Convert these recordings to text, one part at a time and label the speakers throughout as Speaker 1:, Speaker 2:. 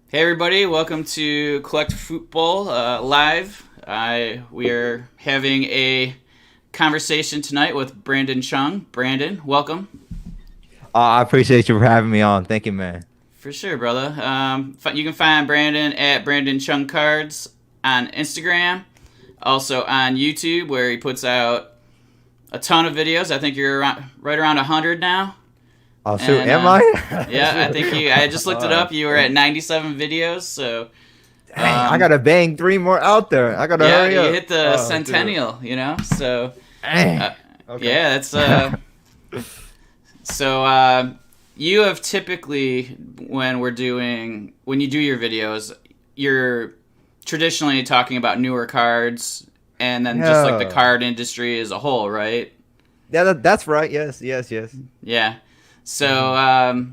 Speaker 1: Hey everybody, welcome to CollectFutbol live. We are having a conversation tonight with Brandon Chung. Brandon, welcome.
Speaker 2: I appreciate you for having me on. Thank you, man.
Speaker 1: For sure, brother. You can find Brandon at Brandon Chung Cards on Instagram, also on YouTube where he puts out a ton of videos. I think you're right around 100 now.
Speaker 2: Oh shoot,
Speaker 1: And
Speaker 2: am I?
Speaker 1: yeah, I think I just looked it
Speaker 2: All
Speaker 1: up.
Speaker 2: right.
Speaker 1: You were at 97 videos, so
Speaker 2: Dang, I
Speaker 1: um,
Speaker 2: gotta bang three more out there. I gotta
Speaker 1: yeah,
Speaker 2: hurry
Speaker 1: you
Speaker 2: up.
Speaker 1: hit the
Speaker 2: Oh shoot.
Speaker 1: centennial, so
Speaker 2: Dang.
Speaker 1: uh,
Speaker 2: Okay.
Speaker 1: yeah, that's so you have typically when you do your videos, you're traditionally talking about newer cards and then just like the
Speaker 2: Yeah.
Speaker 1: card industry as a whole, right?
Speaker 2: Yeah, that's right. Yes, yes, yes.
Speaker 1: Yeah. So
Speaker 2: Hmm.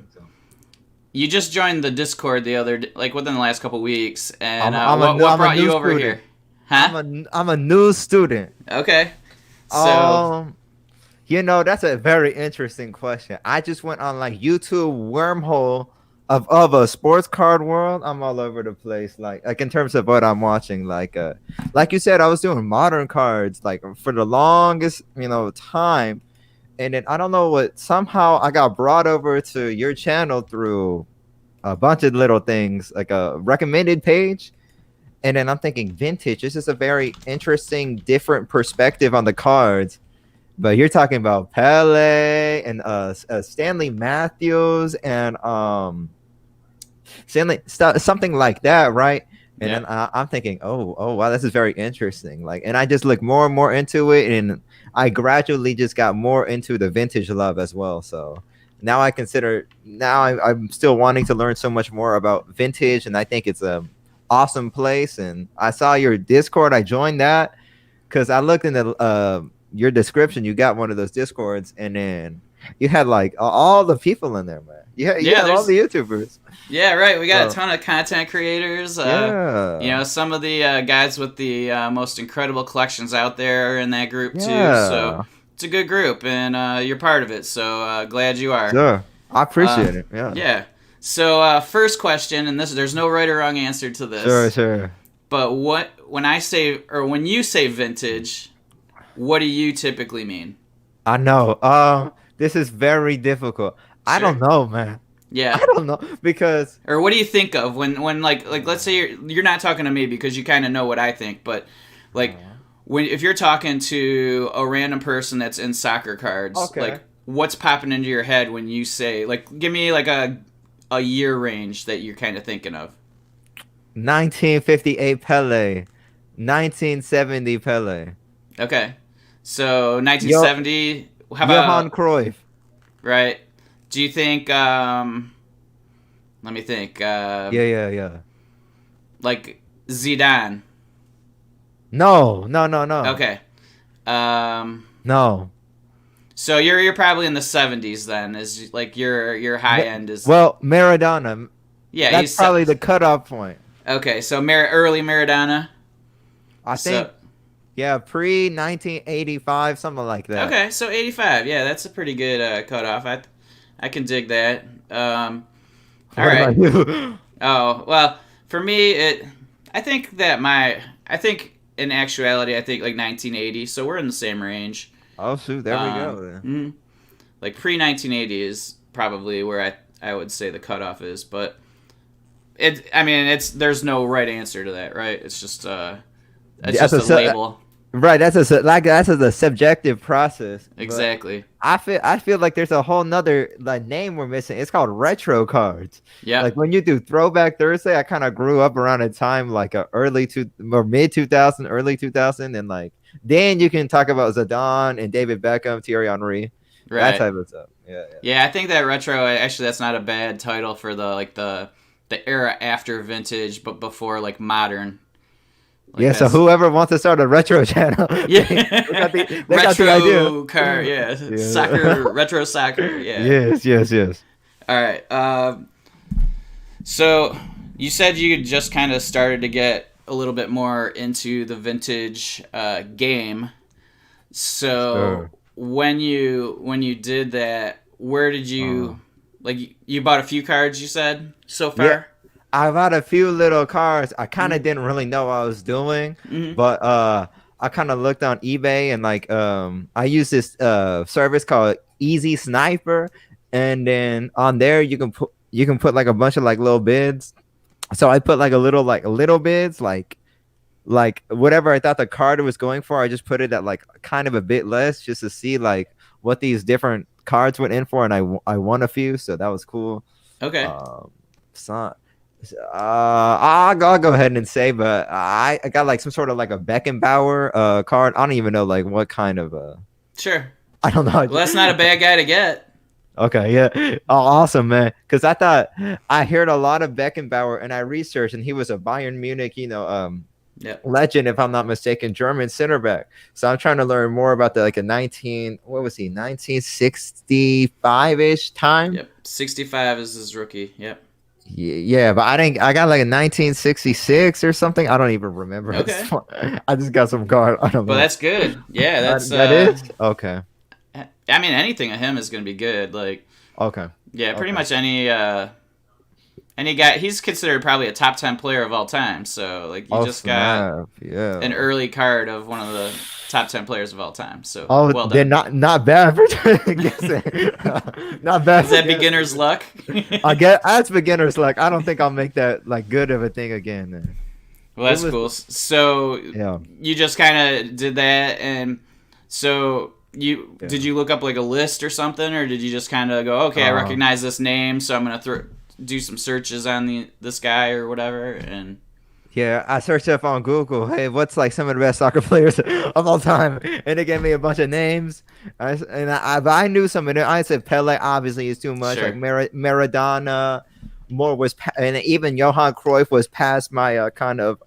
Speaker 1: you just joined the Discord like within the last couple weeks, and what
Speaker 2: I'm a
Speaker 1: brought
Speaker 2: new
Speaker 1: you over
Speaker 2: student.
Speaker 1: here? Huh?
Speaker 2: I'm a new student.
Speaker 1: Okay. So
Speaker 2: Um, that's a very interesting question. I just went on like YouTube wormhole of a sports card world. I'm all over the place, like in terms of what I'm watching. Like you said, I was doing modern cards like for the longest time, and then I don't know what somehow I got brought over to your channel through a bunch of little things, like a recommended page. And then I'm thinking, vintage. This is a very interesting, different perspective on the cards, but you're talking about Pele and Stanley Matthews and something like that, right? And
Speaker 1: yeah.
Speaker 2: then I'm thinking, oh wow, this is very interesting. Like, and I just look more and more into it, and I gradually just got more into the vintage love as well. So now I'm still wanting to learn so much more about vintage, and I think it's a awesome place. And I saw your Discord, I joined that because I looked in the your description. You got one of those Discords, and then you had like all the people in there, man. You
Speaker 1: Yeah,
Speaker 2: had all
Speaker 1: there's
Speaker 2: the YouTubers.
Speaker 1: Yeah, right. We got a
Speaker 2: So
Speaker 1: ton of content creators.
Speaker 2: yeah,
Speaker 1: Some of the guys with the most incredible collections out there are in that group too. So
Speaker 2: yeah,
Speaker 1: it's a good group, and you're part of it. So glad you are.
Speaker 2: sure. I
Speaker 1: Uh,
Speaker 2: appreciate it. Yeah,
Speaker 1: yeah. So first question, and there's no right or wrong answer to
Speaker 2: sure,
Speaker 1: this.
Speaker 2: sure.
Speaker 1: But when you say vintage, what do you typically mean?
Speaker 2: I know. This is very difficult. I
Speaker 1: Sure.
Speaker 2: don't know, man. I
Speaker 1: Yeah.
Speaker 2: don't know because
Speaker 1: Or what do you think of when like let's say you're not talking to me because you kind of know what I think, but like when if you're talking to a random person that's in soccer cards, like
Speaker 2: okay.
Speaker 1: what's popping into your head when you say like give me like a year range that you're kind of thinking of.
Speaker 2: 1958 Pele, 1970 Pele,
Speaker 1: Okay. So
Speaker 2: Yo
Speaker 1: 1970, how
Speaker 2: Johan
Speaker 1: about
Speaker 2: Cruyff.
Speaker 1: right? Do you think let me think
Speaker 2: Yeah, yeah, yeah.
Speaker 1: like Zidane.
Speaker 2: No, no, no, no,
Speaker 1: Okay. Um
Speaker 2: no.
Speaker 1: So you're probably in the 70s then. Is like your high end is
Speaker 2: Well, Maradona.
Speaker 1: yeah
Speaker 2: That's
Speaker 1: he's
Speaker 2: probably the cutoff point.
Speaker 1: okay. So early Maradona.
Speaker 2: I
Speaker 1: So
Speaker 2: think, yeah, pre 1985, something like that.
Speaker 1: okay, so 85. Yeah, that's a pretty good cutoff. I can dig that. All
Speaker 2: What
Speaker 1: right.
Speaker 2: about you?
Speaker 1: Oh well, for me I think in actuality I think like 1980. So we're in the same range.
Speaker 2: Oh shoot, there we go. Then.
Speaker 1: Mhm. Like pre 1980 is probably where I would say the cutoff is, but I mean it's there's no right answer to that, right? It's
Speaker 2: That's
Speaker 1: just
Speaker 2: a
Speaker 1: a label.
Speaker 2: right. That's a subjective process. But
Speaker 1: Exactly.
Speaker 2: I feel like there's a whole nother like name we're missing. It's called retro cards. Like
Speaker 1: Yep.
Speaker 2: when you do Throwback Thursday, I kind of grew up around a time like a early two or mid 2000, early 2000, and like then you can talk about Zidane and David Beckham, Thierry Henry, that
Speaker 1: Right.
Speaker 2: type of stuff. Yeah, yeah.
Speaker 1: Yeah, I think that retro actually that's not a bad title for the era after vintage but before like modern. Like
Speaker 2: Yeah, so
Speaker 1: that's
Speaker 2: whoever wants to start a retro channel,
Speaker 1: yeah.
Speaker 2: they got the idea.
Speaker 1: Retro car, yeah.
Speaker 2: Yeah.
Speaker 1: Soccer, retro soccer, yeah.
Speaker 2: Yes, yes, yes.
Speaker 1: All right. So you said you just kind of started to get a little bit more into the vintage game. So
Speaker 2: Sure.
Speaker 1: when you did that, where did
Speaker 2: Uh,
Speaker 1: you Like you bought a few cards, you said so
Speaker 2: Yeah,
Speaker 1: far.
Speaker 2: I bought a few little cards. I kind of didn't really know what I was doing,
Speaker 1: Mm-hmm.
Speaker 2: but I kind of looked on eBay and like I use this service called Easy Sniper, and then on there you can put like a bunch of like little bids. So I put like a little bids like whatever I thought the card was going for. I just put it at like kind of a bit less just to see like what these different cards went in for, and I won a few, so that was cool.
Speaker 1: Okay.
Speaker 2: So I'll go ahead and say, but I got like some sort of like a Beckenbauer card. I don't even know like what kind of
Speaker 1: Sure.
Speaker 2: I don't know.
Speaker 1: Well, that's not a bad guy to get.
Speaker 2: Okay, yeah. Oh, awesome, man. Because I thought I heard a lot of Beckenbauer, and I researched, and he was a Bayern Munich,
Speaker 1: Yep.
Speaker 2: legend, if I'm not mistaken, German center back. So I'm trying to learn more about the like a 1965 ish time.
Speaker 1: Yep. 65 is his rookie. Yep.
Speaker 2: Yeah, but I got like a 1966 or something. I don't even remember.
Speaker 1: Okay.
Speaker 2: I just got some card. I don't know.
Speaker 1: But that's good. Yeah, that's
Speaker 2: that is okay.
Speaker 1: I mean, anything of him is going to be good. Like,
Speaker 2: Okay.
Speaker 1: yeah, pretty
Speaker 2: Okay.
Speaker 1: much any guy. He's considered probably a top 10 player of all time. So, like, you just got
Speaker 2: yeah.
Speaker 1: an early card of one of the top 10 players of all time. So,
Speaker 2: Oh,
Speaker 1: well
Speaker 2: they're
Speaker 1: done.
Speaker 2: not bad for not bad.
Speaker 1: Is that beginner's luck?
Speaker 2: I get that's beginner's luck. I don't think I'll make that like good of a thing again. Then.
Speaker 1: Well, that's
Speaker 2: It was-
Speaker 1: cool. So,
Speaker 2: Yeah.
Speaker 1: you just kind of did that, and so
Speaker 2: Yeah.
Speaker 1: did you look up like a list or something, or did you just kind of go, okay, I recognize this name, so I'm gonna do some searches on this guy or whatever, and
Speaker 2: Yeah, I searched up on Google. Hey, what's like some of the best soccer players of all time? And it gave me a bunch of names. But I knew some of them. I said Pele obviously is too much.
Speaker 1: Sure.
Speaker 2: Like Maradona, more was, and even Johan Cruyff was past my kind of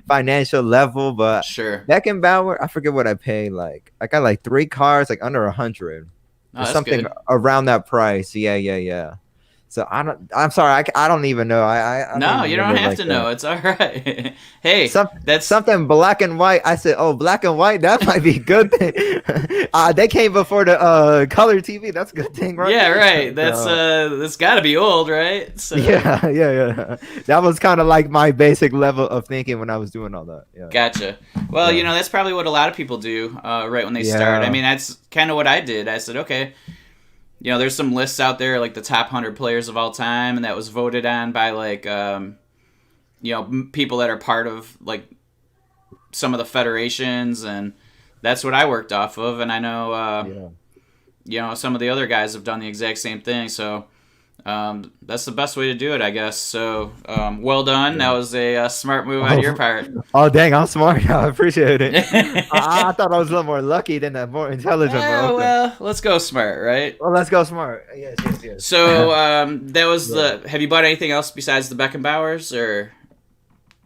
Speaker 2: financial level. But
Speaker 1: sure.
Speaker 2: Beckenbauer, I forget what I paid. Like I got like 3 cards, like under 100
Speaker 1: Oh,
Speaker 2: or
Speaker 1: that's
Speaker 2: something
Speaker 1: good.
Speaker 2: around that price. Yeah. So I'm sorry. I don't even know. I
Speaker 1: No,
Speaker 2: don't
Speaker 1: you don't
Speaker 2: remember
Speaker 1: have
Speaker 2: like
Speaker 1: to
Speaker 2: that.
Speaker 1: know. It's all right. Hey, that's
Speaker 2: Something black and white. I said, "Oh, black and white. That might be a good thing." They came before the color TV. That's a good thing, right?
Speaker 1: yeah, right. That's got to be old, right? So,
Speaker 2: Yeah. That was kind of like my basic level of thinking when I was doing all that. Yeah.
Speaker 1: Gotcha. Well,
Speaker 2: Yeah.
Speaker 1: that's probably what a lot of people do right when they start. I
Speaker 2: Yeah.
Speaker 1: mean, that's kind of what I did. I said, okay, there's some lists out there, like the top 100 players of all time, and that was voted on by like, people that are part of like some of the federations, and that's what I worked off of. And I know, some of the other guys have done the exact same thing. So that's the best way to do it, I guess. So well done. That was a smart move on your part.
Speaker 2: Oh, dang, I'm smart. I appreciate it. I thought I was a little more lucky than that, more intelligent. But okay.
Speaker 1: Well, let's go smart, right?
Speaker 2: Well, let's go smart. Yes.
Speaker 1: So that was have you bought anything else besides the Beckenbauers, or?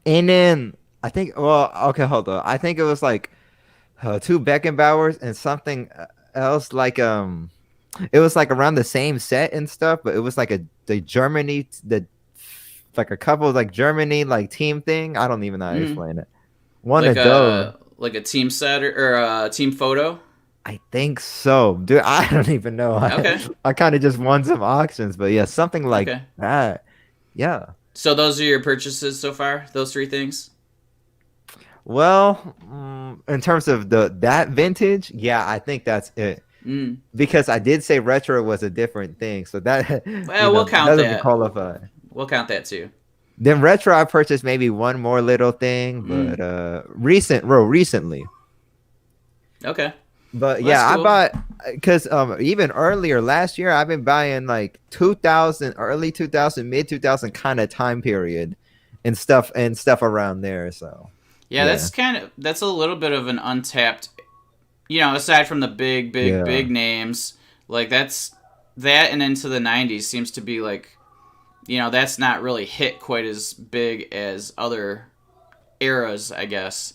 Speaker 2: And then I think, well, okay, hold on. I think it was like 2 Beckenbauers and something else. Like it was like around the same set and stuff, but it was like like a couple of like Germany like team thing. I don't even know how to explain it. One
Speaker 1: like
Speaker 2: of those.
Speaker 1: like a team set or a team photo.
Speaker 2: I think so, dude. I don't even know.
Speaker 1: Okay.
Speaker 2: I kind of just won some auctions, but yeah, something like
Speaker 1: Okay.
Speaker 2: that. Yeah.
Speaker 1: So those are your purchases so far? Those 3 things?
Speaker 2: Well, in terms of that vintage, yeah, I think that's it. Because I did say retro was a different thing, so that
Speaker 1: we'll count
Speaker 2: doesn't
Speaker 1: that.
Speaker 2: qualify.
Speaker 1: We'll count that too.
Speaker 2: Then retro, I purchased maybe one more little thing, but recently.
Speaker 1: Okay.
Speaker 2: But
Speaker 1: Well,
Speaker 2: yeah,
Speaker 1: that's cool.
Speaker 2: I bought because even earlier last year, I've been buying like 2000, early 2000, mid 2000 kind of time period, and stuff around there. So
Speaker 1: Yeah, that's a little bit of an untapped. Aside from the big names, like that and into the 90s seems to be like, that's not really hit quite as big as other eras, I guess.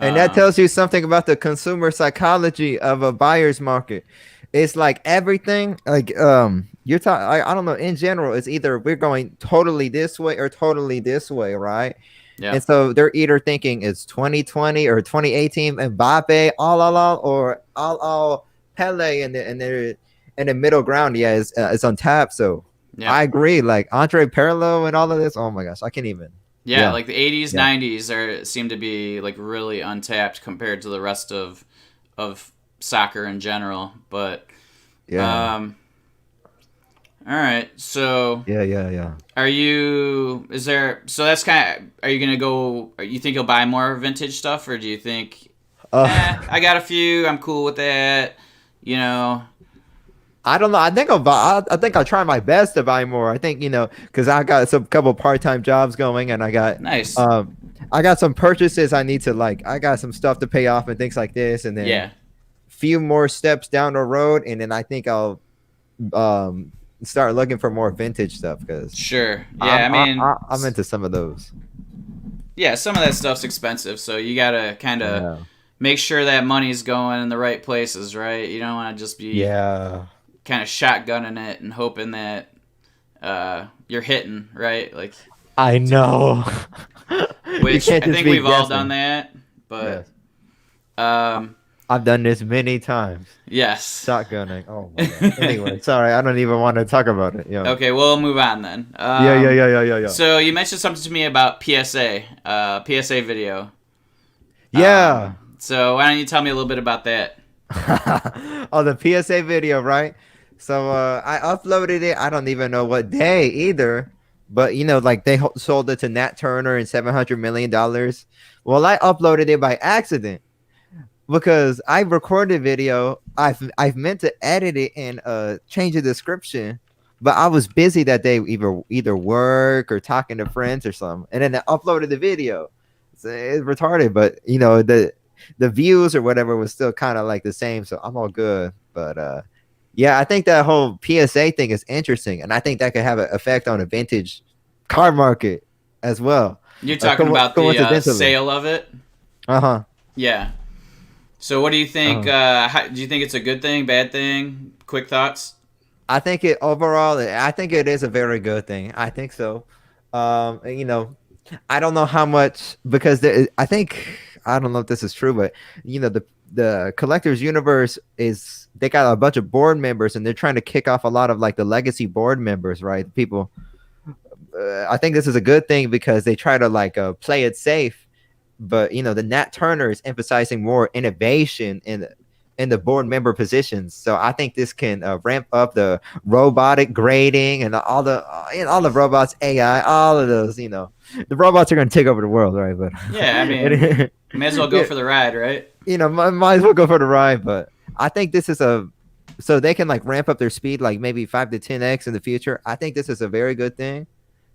Speaker 2: And that tells you something about the consumer psychology of a buyer's market. It's like everything, like you're talking. I don't know. In general, it's either we're going totally this way or totally this way, right?
Speaker 1: Yeah.
Speaker 2: And so they're either thinking it's 2020 or 2018 Mbappe, all, or all Pele, and and the middle ground, yeah, is untapped. So
Speaker 1: Yeah.
Speaker 2: I agree. Like Andre Perlo and all of this. Oh my gosh, I can't even.
Speaker 1: Yeah,
Speaker 2: Yeah,
Speaker 1: like the 80s,
Speaker 2: yeah,
Speaker 1: 90s seem to be like really untapped compared to the rest of soccer in general. But
Speaker 2: yeah,
Speaker 1: um all right. So
Speaker 2: yeah, yeah, yeah.
Speaker 1: are you is there so that's kind of are you going to go you think you'll buy more vintage stuff, or do you think I got a few, I'm cool with that, you know?
Speaker 2: I don't know. I think I'll buy. I think I'll try my best to buy more. I think because I got some couple part-time jobs going, and
Speaker 1: Nice.
Speaker 2: um, I got some purchases I need to like. I got some stuff to pay off and things like this, and then
Speaker 1: Yeah.
Speaker 2: few more steps down the road, and then I think I'll um start looking for more vintage stuff because
Speaker 1: Sure. Yeah, I mean,
Speaker 2: I'm into some of those.
Speaker 1: yeah, some of that stuff's expensive, so you got to kind of
Speaker 2: Yeah,
Speaker 1: make sure that money's going in the right places, right? You don't want to just be
Speaker 2: yeah.
Speaker 1: kind of shotgunning it and hoping that you're hitting, right? Like,
Speaker 2: I know. You
Speaker 1: which
Speaker 2: can't
Speaker 1: I
Speaker 2: just
Speaker 1: think
Speaker 2: be
Speaker 1: we've all done
Speaker 2: guessing.
Speaker 1: that, but
Speaker 2: Yes,
Speaker 1: um,
Speaker 2: I've done this many times.
Speaker 1: yes.
Speaker 2: Shotgunning. Oh my god. Anyway, sorry, I don't even want to talk about it. Yeah.
Speaker 1: Okay, we'll move on then.
Speaker 2: Yeah.
Speaker 1: So you mentioned something to me about PSA, PSA video.
Speaker 2: Yeah.
Speaker 1: So why don't you tell me a little bit about that?
Speaker 2: Oh, the PSA video, right? So I uploaded it. I don't even know what day either, but like they sold it to Nat Turner and $700 million. Well, I uploaded it by accident because I recorded video. I've meant to edit it and change the description, but I was busy that day, either work or talking to friends or something, and then I uploaded the video. It's retarded, but the views or whatever was still kind of like the same, so I'm all good. But yeah, I think that whole PSA thing is interesting, and I think that could have an effect on a vintage card market as well.
Speaker 1: You're talking about the
Speaker 2: Coincidentally.
Speaker 1: sale of it?
Speaker 2: Uh-huh.
Speaker 1: Yeah. So what do you think?
Speaker 2: Uh-huh.
Speaker 1: Do you think it's a good thing, bad thing? Quick thoughts.
Speaker 2: I think I think it is a very good thing. I think so. You know, I don't know how much because I think I don't know if this is true, but the collectors universe is they got a bunch of board members and they're trying to kick off a lot of like the legacy board members, right? People. I think this is a good thing because they try to like play it safe, but the Nat Turner is emphasizing more innovation in the board member positions. So I think this can ramp up the robotic grading and all the robots, AI, all of those. The robots are going to take over the world, right? But
Speaker 1: Yeah, I mean, may as well go
Speaker 2: yeah,
Speaker 1: for the ride, right?
Speaker 2: might as well go for the ride. But I think this is so they can like ramp up their speed like maybe 5 to 10x in the future. I think this is a very good thing,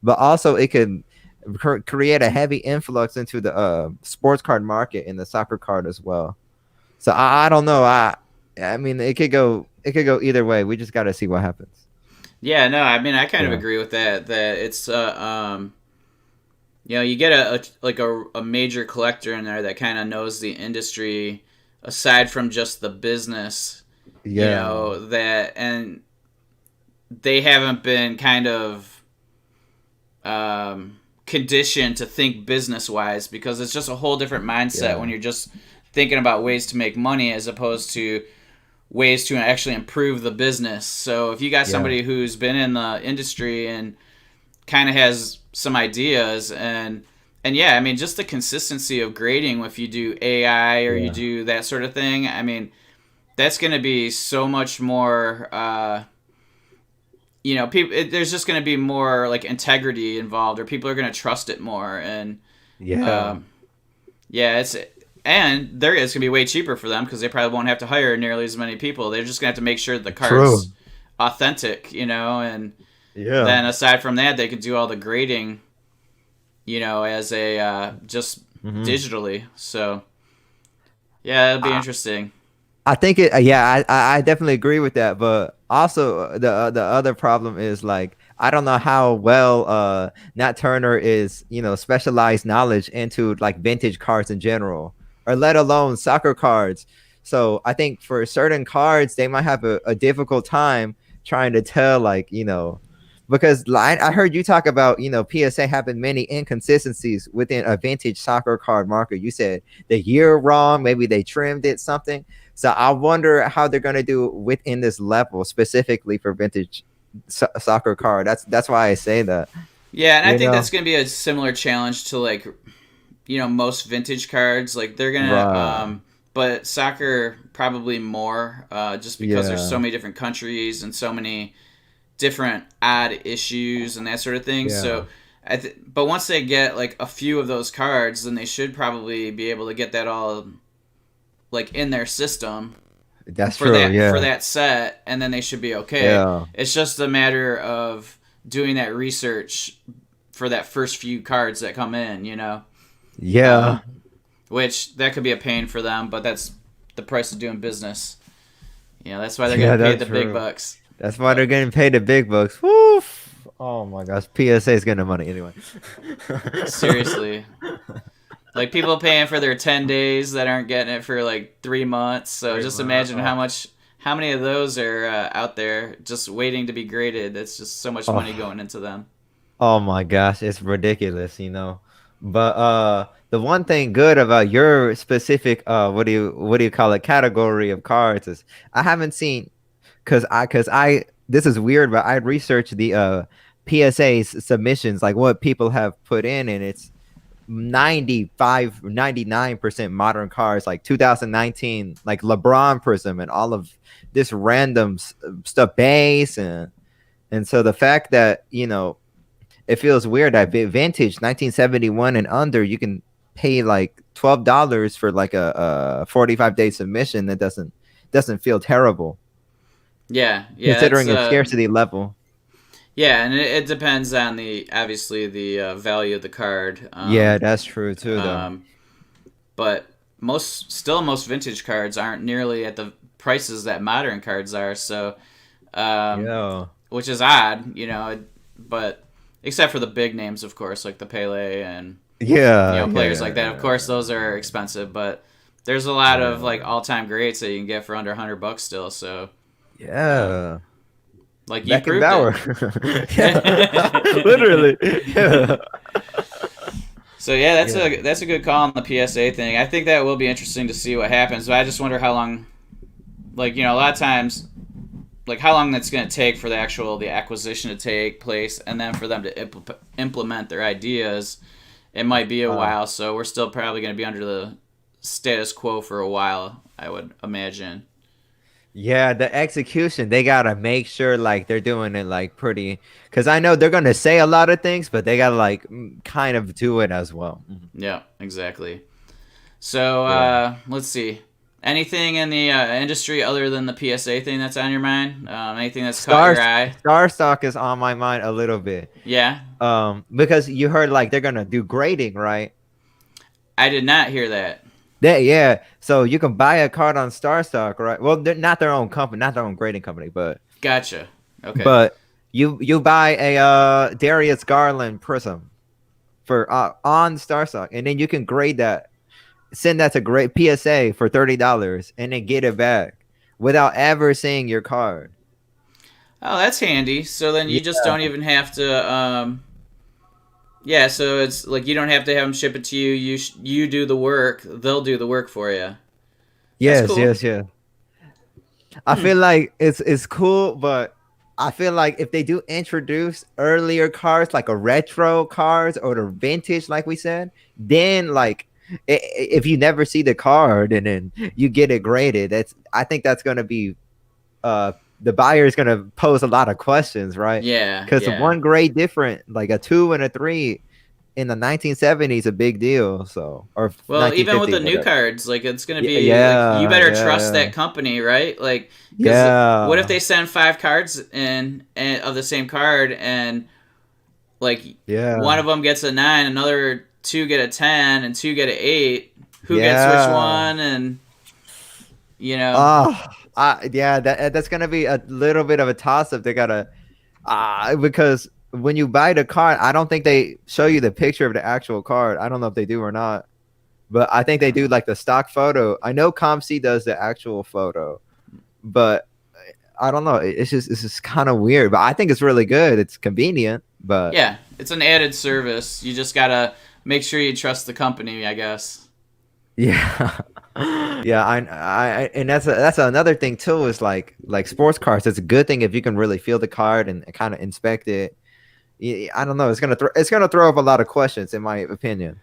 Speaker 2: but also it can create a heavy influx into the sports card market and the soccer card as well. So I don't know. I mean it could go either way. We just got to see what happens.
Speaker 1: Yeah, no, I mean, I kind of
Speaker 2: Yeah.
Speaker 1: agree with that. That it's you get a major collector in there that kind of knows the industry aside from just the business.
Speaker 2: Yeah.
Speaker 1: That and they haven't been kind of conditioned to think business wise, because it's just a whole different mindset
Speaker 2: Yeah.
Speaker 1: when you're just thinking about ways to make money as opposed to ways to actually improve the business. So if you got
Speaker 2: Yeah.
Speaker 1: somebody who's been in the industry and kind of has some ideas and yeah, I mean, just the consistency of grading, if you do AI or you
Speaker 2: Yeah.
Speaker 1: do that sort of thing, I mean, that's going to be so much more there's just going to be more like integrity involved, or people are going to trust it more. And
Speaker 2: Yeah.
Speaker 1: yeah, and there it's going to be way cheaper for them because they probably won't have to hire nearly as many people. They're just going to have to make sure the
Speaker 2: True.
Speaker 1: card's authentic, and
Speaker 2: Yeah.
Speaker 1: then aside from that, they could do all the grading, as a just digitally. So yeah, it'll be interesting.
Speaker 2: I think it. Yeah, I definitely agree with that. But also the other problem is like I don't know how well Nat Turner is specialized knowledge into like vintage cards in general, or let alone soccer cards. So I think for certain cards they might have a difficult time trying to tell because I heard you talk about PSA having many inconsistencies within a vintage soccer card market. You said the year wrong, maybe they trimmed it something. So I wonder how they're gonna do within this level specifically for vintage soccer card. That's why I say that.
Speaker 1: Yeah, and I
Speaker 2: You
Speaker 1: think
Speaker 2: know,
Speaker 1: that's going to be a similar challenge to like most vintage cards. Like they're gonna,
Speaker 2: right?
Speaker 1: but soccer probably more, just because there's so
Speaker 2: Yeah,
Speaker 1: many different countries and so many different odd issues and that sort of thing.
Speaker 2: yeah,
Speaker 1: So, but once they get like a few of those cards, then they should probably be able to get that all like in their system
Speaker 2: that's
Speaker 1: for
Speaker 2: true.
Speaker 1: for
Speaker 2: Yeah,
Speaker 1: that set, and then they should be okay.
Speaker 2: yeah,
Speaker 1: It's just a matter of doing that research for that first few cards that come in,
Speaker 2: yeah,
Speaker 1: which that could be a pain for them, but that's the price of doing business. That's why they're
Speaker 2: yeah.
Speaker 1: getting paid
Speaker 2: That's
Speaker 1: the big
Speaker 2: true.
Speaker 1: bucks.
Speaker 2: That's why they're
Speaker 1: But
Speaker 2: getting paid the big bucks. Woof. Oh my gosh, PSA is getting the money anyway.
Speaker 1: seriously, like people paying for their 10 days that aren't getting it for like 3 months. So just imagine
Speaker 2: Oh,
Speaker 1: how many of those are out there just waiting to be graded. That's just so much money
Speaker 2: oh,
Speaker 1: going into them.
Speaker 2: oh my gosh, it's ridiculous, you know. But the one thing good about your specific what do you call it category of cards is I haven't seen because I this is weird, but I researched the PSA's submissions, like what people have put in, and it's 99% modern cars, like 2019, like LeBron Prism and all of this random stuff base, and so the fact that it feels weird that vintage 1971 and under you can pay like $12 for like a 45-day submission that doesn't feel terrible
Speaker 1: Yeah, yeah, that's
Speaker 2: considering its scarcity level.
Speaker 1: yeah, and it depends on the obviously the value of the card.
Speaker 2: Yeah, that's true too, though.
Speaker 1: Um, but most vintage cards aren't nearly at the prices that modern cards are. So, um,
Speaker 2: Yeah,
Speaker 1: which is odd, but except for the big names, of course, like the Pele and
Speaker 2: yeah, yeah,
Speaker 1: players
Speaker 2: yeah,
Speaker 1: like that. Of course,
Speaker 2: yeah,
Speaker 1: those are expensive, but there's a lot of
Speaker 2: yeah,
Speaker 1: like all time greats that you can get for under $100 still. So, uh,
Speaker 2: yeah.
Speaker 1: like you proved it.
Speaker 2: Beckenbauer. Yeah, literally. Yeah,
Speaker 1: So yeah,
Speaker 2: yeah.
Speaker 1: that's a good call on the PSA thing. I think that will be interesting to see what happens. But I just wonder how long, like a lot of times, like how long that's going to take for the acquisition to take place, and then for them to implement their ideas. It might be a
Speaker 2: Uh,
Speaker 1: while, so we're still probably going to be under the status quo for a while, I would imagine.
Speaker 2: yeah, the execution, they gotta make sure like they're doing it like pretty, because I know they're gonna say a lot of things, but they gotta like kind of do it as well. Mhm.
Speaker 1: Yeah, exactly. So
Speaker 2: Yeah.
Speaker 1: let's see. Anything in the industry other than the PSA thing that's on your mind? Anything that's caught
Speaker 2: Star
Speaker 1: your eye?
Speaker 2: Starstock is on my mind a little bit.
Speaker 1: Yeah,
Speaker 2: Because you heard like they're gonna do grading, right?
Speaker 1: I did not hear that.
Speaker 2: Yeah. So you can buy a card on Starstock, right? Well, they're not their own company, not their own grading company,
Speaker 1: Gotcha. Okay.
Speaker 2: but you buy a Darius Garland Prism for on Starstock, and then you can grade that, send that to grade PSA for $30, and then get it back without ever seeing your card.
Speaker 1: Oh, that's handy. So then you just
Speaker 2: Yeah.
Speaker 1: don't even have to. Yeah, so it's like you don't have to have them ship it to you. You do the work. They'll do the work for you. That's
Speaker 2: Yes,
Speaker 1: cool.
Speaker 2: yes, yes. I
Speaker 1: Hmm.
Speaker 2: feel like it's cool, but I feel like if they do introduce earlier cards like a retro cards or the vintage, like we said, then like if you never see the card and then you get it graded, I think that's gonna be the buyer is gonna pose a lot of questions, right?
Speaker 1: Yeah,
Speaker 2: Because
Speaker 1: yeah.
Speaker 2: one grade different, like a 2 and a 3 in the 1970s, a big deal. So or
Speaker 1: Well, even with
Speaker 2: 1950,
Speaker 1: the new
Speaker 2: whatever.
Speaker 1: cards, like it's gonna
Speaker 2: Yeah,
Speaker 1: be like you
Speaker 2: yeah,
Speaker 1: better
Speaker 2: yeah,
Speaker 1: trust
Speaker 2: yeah.
Speaker 1: that company, right? Like, because what if
Speaker 2: Yeah.
Speaker 1: they send 5 cards in and of the same card, and like one
Speaker 2: Yeah.
Speaker 1: of them gets a 9, another two get a 10, and two get a 8. Who gets which
Speaker 2: Yeah.
Speaker 1: one? And you know,
Speaker 2: Oh, yeah, that's gonna be a little bit of a toss up. They gotta because when you buy the card, I don't think they show you the picture of the actual card. I don't know if they do or not, but I think they do like the stock photo. I know ComC does the actual photo, but I don't know. It's just kind of weird, but I think it's really good. It's convenient, but
Speaker 1: yeah, it's an added service. You just gotta make sure you trust the company, I guess.
Speaker 2: yeah. Yeah, and that's another thing too. Is like sports cards. It's a good thing if you can really feel the card and kind of inspect it. I don't know. It's gonna throw up a lot of questions, in my opinion.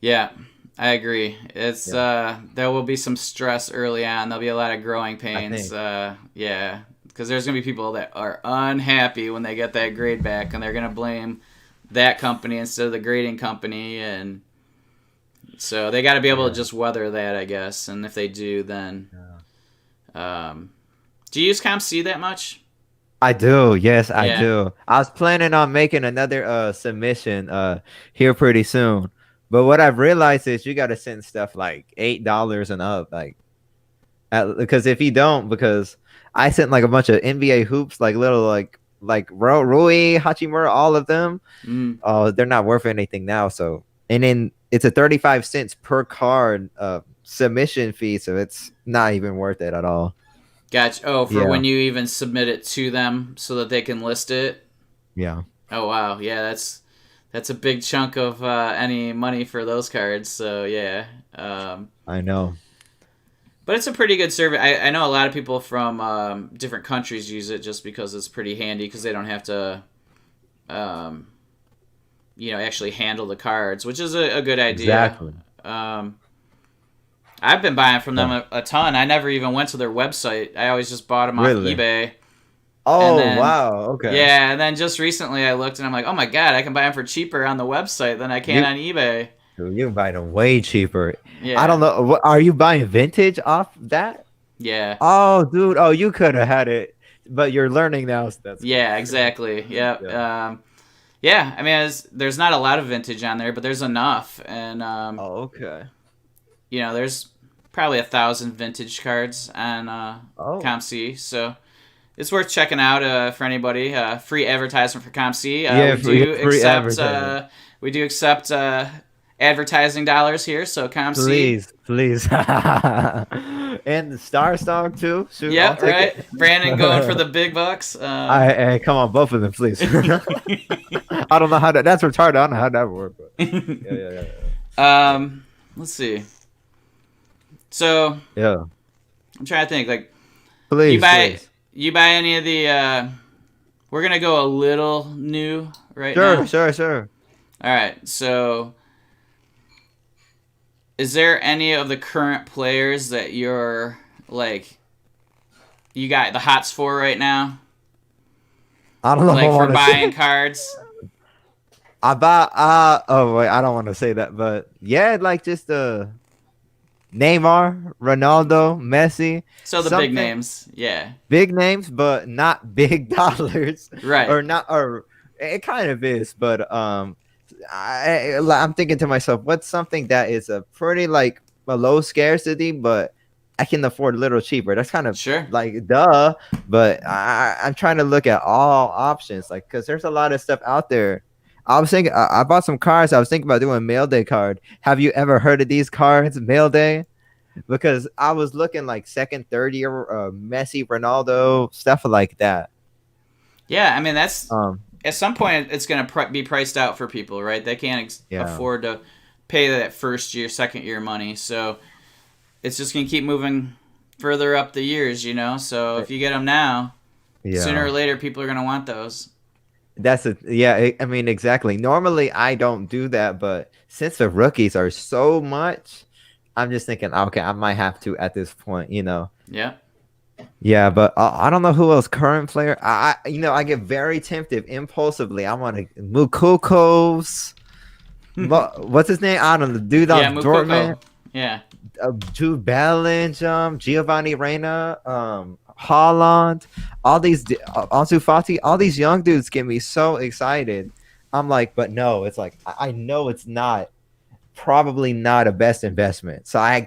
Speaker 1: Yeah, I agree. It's
Speaker 2: Yeah,
Speaker 1: there will be some stress early on. There'll be a lot of growing
Speaker 2: I
Speaker 1: pains.
Speaker 2: think.
Speaker 1: Yeah, because there's gonna be people that are unhappy when they get that grade back, and they're gonna blame that company instead of the grading company, and so they got to be able to
Speaker 2: Yeah.
Speaker 1: just weather that, I guess. And if they do, then
Speaker 2: Yeah.
Speaker 1: do you use ComC that much?
Speaker 2: I do. Yes, I
Speaker 1: Yeah.
Speaker 2: do. I was planning on making another submission here pretty soon. But what I've realized is you got to send stuff like $8 and up, like because if you don't, because I sent like a bunch of NBA hoops, like little like Rui Hachimura, all of them.
Speaker 1: Mm.
Speaker 2: Oh, they're not worth anything now. So and then it's a 35 cents per card submission fee, so it's not even worth it at all.
Speaker 1: Gotcha. Oh, for
Speaker 2: Yeah,
Speaker 1: when you even submit it to them so that they can list it.
Speaker 2: yeah,
Speaker 1: Oh wow, yeah, that's a big chunk of any money for those cards. So yeah,
Speaker 2: I know.
Speaker 1: but it's a pretty good service. I know a lot of people from different countries use it just because it's pretty handy because they don't have to, um, actually handle the cards, which is a good idea.
Speaker 2: Exactly.
Speaker 1: Um, I've been buying from them
Speaker 2: Yeah.
Speaker 1: a ton. I never even went to their website. I always just bought them off
Speaker 2: Really?
Speaker 1: eBay. And
Speaker 2: Oh,
Speaker 1: then,
Speaker 2: wow. Okay.
Speaker 1: yeah, and then just recently I looked and I'm like, oh my god, I can buy them for cheaper on the website than I can
Speaker 2: You
Speaker 1: on eBay.
Speaker 2: you can buy them way cheaper. I
Speaker 1: Yeah,
Speaker 2: don't know. What are you buying vintage off that?
Speaker 1: yeah,
Speaker 2: Oh, dude. Oh, you could have had it, but you're learning now, so that's good.
Speaker 1: yeah, exactly. Yep.
Speaker 2: Yeah.
Speaker 1: Yeah, I mean, there's not a lot of vintage on there, but there's enough. And,
Speaker 2: Oh, okay.
Speaker 1: there's probably 1,000 vintage cards on
Speaker 2: Oh,
Speaker 1: ComC. So it's worth checking out for anybody. Free advertisement for ComC.
Speaker 2: yeah.
Speaker 1: We do
Speaker 2: Free
Speaker 1: accept
Speaker 2: advertising.
Speaker 1: we do accept advertising dollars here. So ComC.
Speaker 2: Please, please. And the Starstock too. Shoot, I'll
Speaker 1: Yep,
Speaker 2: take it.
Speaker 1: right. Brandon going for the big bucks.
Speaker 2: I come on, both of them, please. I don't know how that's retarded. I don't know how that would work, but
Speaker 1: Let's see. So
Speaker 2: yeah.
Speaker 1: I'm trying to think. Like
Speaker 2: Please, please.
Speaker 1: you buy any of the? We're gonna go a little new right now.
Speaker 2: Sure.
Speaker 1: All right. So, is there any of the current players that you're like? You got the hots for right now,
Speaker 2: I don't know if I
Speaker 1: like for
Speaker 2: want to
Speaker 1: buying
Speaker 2: say.
Speaker 1: cards.
Speaker 2: I buy. Oh wait, I don't want to say that, but yeah, like just Neymar, Ronaldo, Messi,
Speaker 1: So the big
Speaker 2: something
Speaker 1: names, yeah,
Speaker 2: big names, but not big dollars,
Speaker 1: right.
Speaker 2: or not, or it kind of is, but I'm thinking to myself, what's something that is a pretty like a low scarcity, but I can afford a little cheaper. That's kind of
Speaker 1: Sure.
Speaker 2: like duh, but I'm trying to look at all options, like because there's a lot of stuff out there. I was thinking, I bought some cards. I was thinking about doing mail day card. Have you ever heard of these cards, mail day? Because I was looking like second, third year, Messi, Ronaldo, stuff like that.
Speaker 1: Yeah, I mean that's
Speaker 2: Um,
Speaker 1: at some point it's going to be priced out for people, right? They can't
Speaker 2: yeah,
Speaker 1: afford to pay that first year, second year money, so it's just going to keep moving further up the years, So if you get them now, sooner or
Speaker 2: yeah.
Speaker 1: later people are going to want those.
Speaker 2: I mean, exactly. Normally, I don't do that, but since the rookies are so much, I'm just thinking, okay, I might have to at this point.
Speaker 1: Yeah.
Speaker 2: Yeah, but I don't know who else current player. I get very tempted impulsively. I want to Mukuko's. What's his name? I don't know. Dude
Speaker 1: Yeah,
Speaker 2: on Dortmund.
Speaker 1: Mukoko. Yeah.
Speaker 2: Jude Bellingham, Giovanni Reina, Holland, all these Ansu Fati, all these young dudes get me so excited. I'm like, but no, it's like I know it's probably not a best investment. So I'm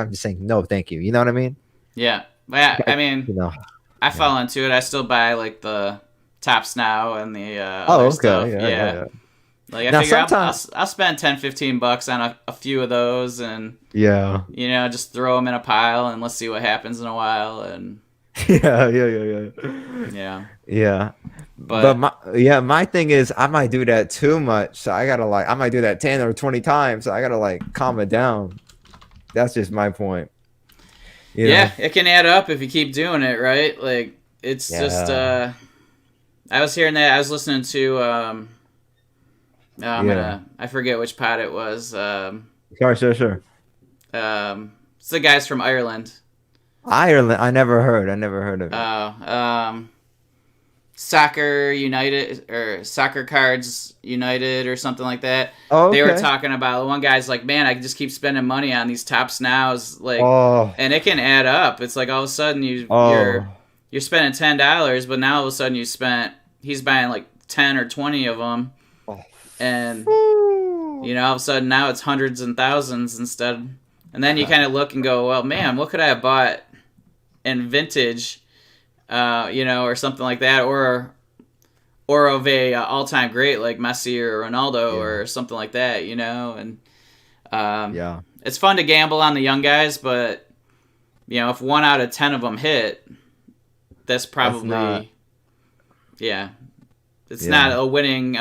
Speaker 2: just saying no, thank you. You know what I mean?
Speaker 1: Yeah. But I mean,
Speaker 2: You know.
Speaker 1: I
Speaker 2: Yeah.
Speaker 1: fall into it. I still buy like the Tops Now and the
Speaker 2: Oh,
Speaker 1: other
Speaker 2: okay.
Speaker 1: stuff.
Speaker 2: Yeah.
Speaker 1: Like I
Speaker 2: Now
Speaker 1: figure
Speaker 2: sometimes,
Speaker 1: I'll spend $10-15 on a few of those and
Speaker 2: yeah,
Speaker 1: just throw them in a pile and let's see what happens in a while and
Speaker 2: yeah.
Speaker 1: yeah.
Speaker 2: But
Speaker 1: But
Speaker 2: my thing is I might do that too much. So I might do that 10 or 20 times. So I gotta like calm it down. That's just my point. You
Speaker 1: Yeah,
Speaker 2: know?
Speaker 1: it can add up if you keep doing it, right? Like it's just
Speaker 2: Yeah.
Speaker 1: I was hearing that. I was listening to
Speaker 2: Yeah.
Speaker 1: I forget which pod it was.
Speaker 2: Sure.
Speaker 1: It's the guys from Ireland.
Speaker 2: Ireland. I never heard. I never heard of it.
Speaker 1: Soccer United or Soccer Cards United or something like that.
Speaker 2: Oh,
Speaker 1: They were
Speaker 2: okay.
Speaker 1: talking about one guy's like, man, I can just keep spending money on these Topps nows, like,
Speaker 2: Oh.
Speaker 1: and it can add up. It's like all of a sudden
Speaker 2: Oh.
Speaker 1: you're spending $10, but now all of a sudden he's buying like 10 or 20 of them, and
Speaker 2: Oh.
Speaker 1: all of a sudden now it's hundreds and thousands instead. And then you kind of look and go, well, man, what could I have bought in vintage? Or something like that, or of a all-time great like Messi or Ronaldo or something like that, and
Speaker 2: Yeah.
Speaker 1: it's fun to gamble on the young guys, but if 1 out of 10 of them hit, that's probably it's not a winning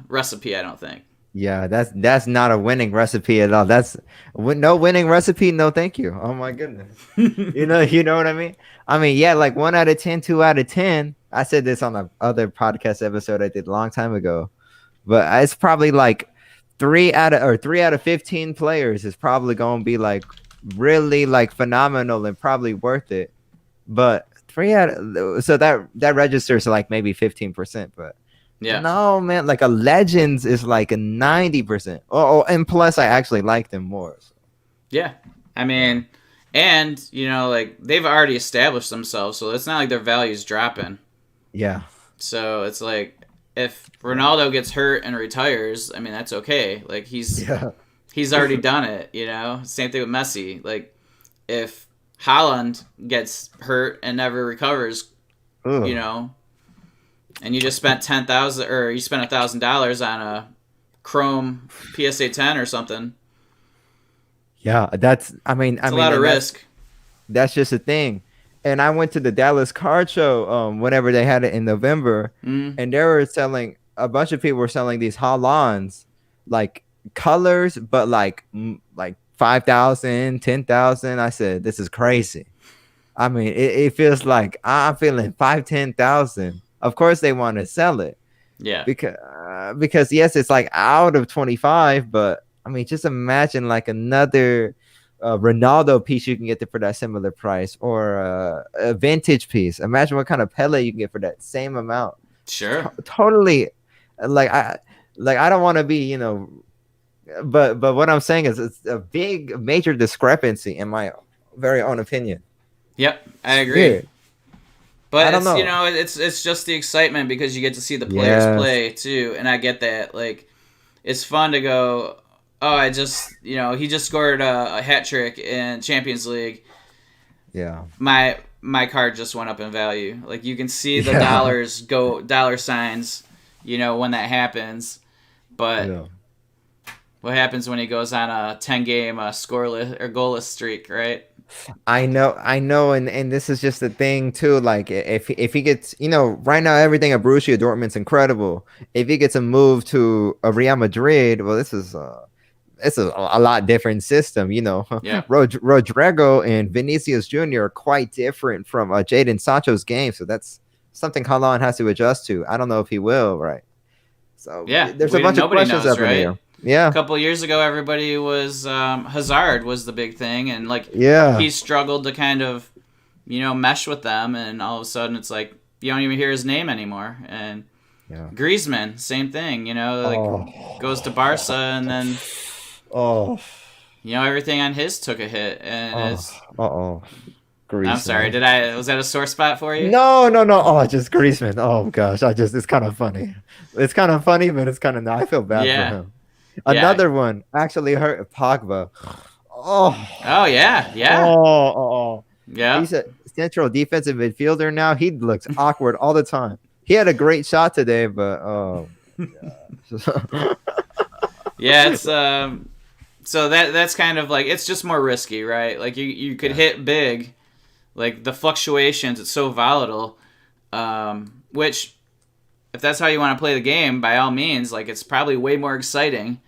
Speaker 1: recipe, I don't think.
Speaker 2: Yeah, that's not a winning recipe at all. That's no winning recipe. No, thank you. Oh my goodness. You know what I mean? I mean, yeah, like 1 out of 10, 2 out of 10. I said this on the other podcast episode I did a long time ago, but it's probably like 3 out of 15 players is probably going to be like really like phenomenal and probably worth it. But so that registers like maybe 15%, but.
Speaker 1: Yeah.
Speaker 2: No, man, like a Legends is like a 90%. Oh, and plus I actually like them more. So.
Speaker 1: Yeah. I mean, and like they've already established themselves, so it's not like their value's dropping.
Speaker 2: Yeah.
Speaker 1: So it's like if Ronaldo gets hurt and retires, I mean that's okay. Like he's already done it, Same thing with Messi. Like if Haaland gets hurt and never recovers,
Speaker 2: Ugh.
Speaker 1: and you just spent $10,000 or you spent $1,000 on a Chrome PSA 10 or something.
Speaker 2: Yeah, it's a lot
Speaker 1: of risk.
Speaker 2: That's just a thing. And I went to the Dallas card show whenever they had it in November, and they were selling a bunch of people were selling these Haalands like colors, but like 5,000, 10,000. I said, this is crazy. I mean, it feels like I'm feeling 5, 10,000. Of course, they want to sell it.
Speaker 1: Yeah.
Speaker 2: Because yes, it's like out of 25, but I mean, just imagine like another Ronaldo piece you can get for that similar price, or a vintage piece. Imagine what kind of Pele you can get for that same amount.
Speaker 1: Sure.
Speaker 2: Totally. I don't want to be, but what I'm saying is it's a big major discrepancy in my very own opinion.
Speaker 1: Yep, I agree.
Speaker 2: Weird.
Speaker 1: But I don't know. It's just the excitement because you get to see the players play too, and I get that. Like, it's fun to go. Oh, he just scored a hat trick in Champions League.
Speaker 2: Yeah.
Speaker 1: My card just went up in value. Like you can see the dollar signs, when that happens. But what happens when he goes on a 10-game scoreless or goalless streak, right?
Speaker 2: I know, and this is just the thing too. Like if he gets, right now everything at Borussia Dortmund's incredible. If he gets a move to a Real Madrid, well, this is it's a lot different system.
Speaker 1: Yeah.
Speaker 2: Rodrigo and Vinicius Jr. are quite different from Jadon Sancho's game, so that's something Haaland has to adjust to. I don't know if he will, right? So there's a bunch of questions up in here. Yeah.
Speaker 1: A couple of years ago, everybody was Hazard was the big thing, and he struggled to kind of, mesh with them, and all of a sudden it's like you don't even hear his name anymore. And Griezmann, same thing, goes to Barca, and then everything on his took a hit, and it's
Speaker 2: Griezmann.
Speaker 1: I'm sorry, was that a sore spot for you?
Speaker 2: No. Oh, just Griezmann. Oh gosh, it's kind of funny. It's kind of funny, but it's kind of I feel bad for him. Another one actually hurt Pogba. Oh
Speaker 1: yeah. Yeah.
Speaker 2: He's a central defensive midfielder now. He looks awkward all the time. He had a great shot today, but
Speaker 1: yeah, it's so that's kind of like it's just more risky, right? Like you could hit big, like the fluctuations. It's so volatile, which if that's how you want to play the game, by all means, like it's probably way more exciting.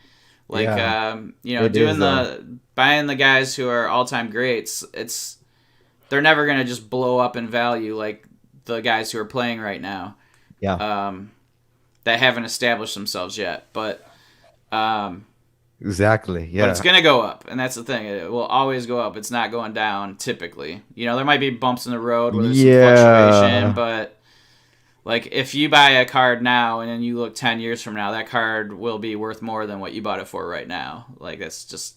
Speaker 1: Like,
Speaker 2: Yeah, it
Speaker 1: doing
Speaker 2: is.
Speaker 1: the buying the guys who are all-time greats. They're never gonna just blow up in value like the guys who are playing right now.
Speaker 2: Yeah,
Speaker 1: That haven't established themselves yet,
Speaker 2: exactly.
Speaker 1: but it's
Speaker 2: Yeah,
Speaker 1: gonna go up, and that's the thing. It will always go up. It's not going down typically. There might be bumps in the road where there's some fluctuation,
Speaker 2: yeah.
Speaker 1: but like if you buy a card now and then you look 10 years from now, that card will be worth more than what you bought it for right now. Like that's just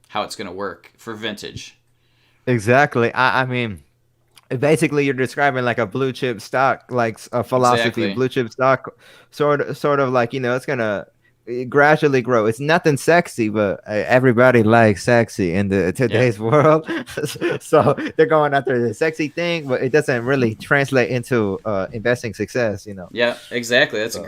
Speaker 1: how it's gonna work for vintage.
Speaker 2: Exactly. I mean, basically, you're describing like a blue chip stock, like a philosophy of
Speaker 1: Exactly.
Speaker 2: blue chip stock, sort of like it's gonna gradually grow. It's nothing sexy, but everybody likes sexy in the
Speaker 1: Yeah.
Speaker 2: today's world. So they're going after the sexy thing, but it doesn't really translate into investing success.
Speaker 1: Yeah, exactly. That's a
Speaker 2: So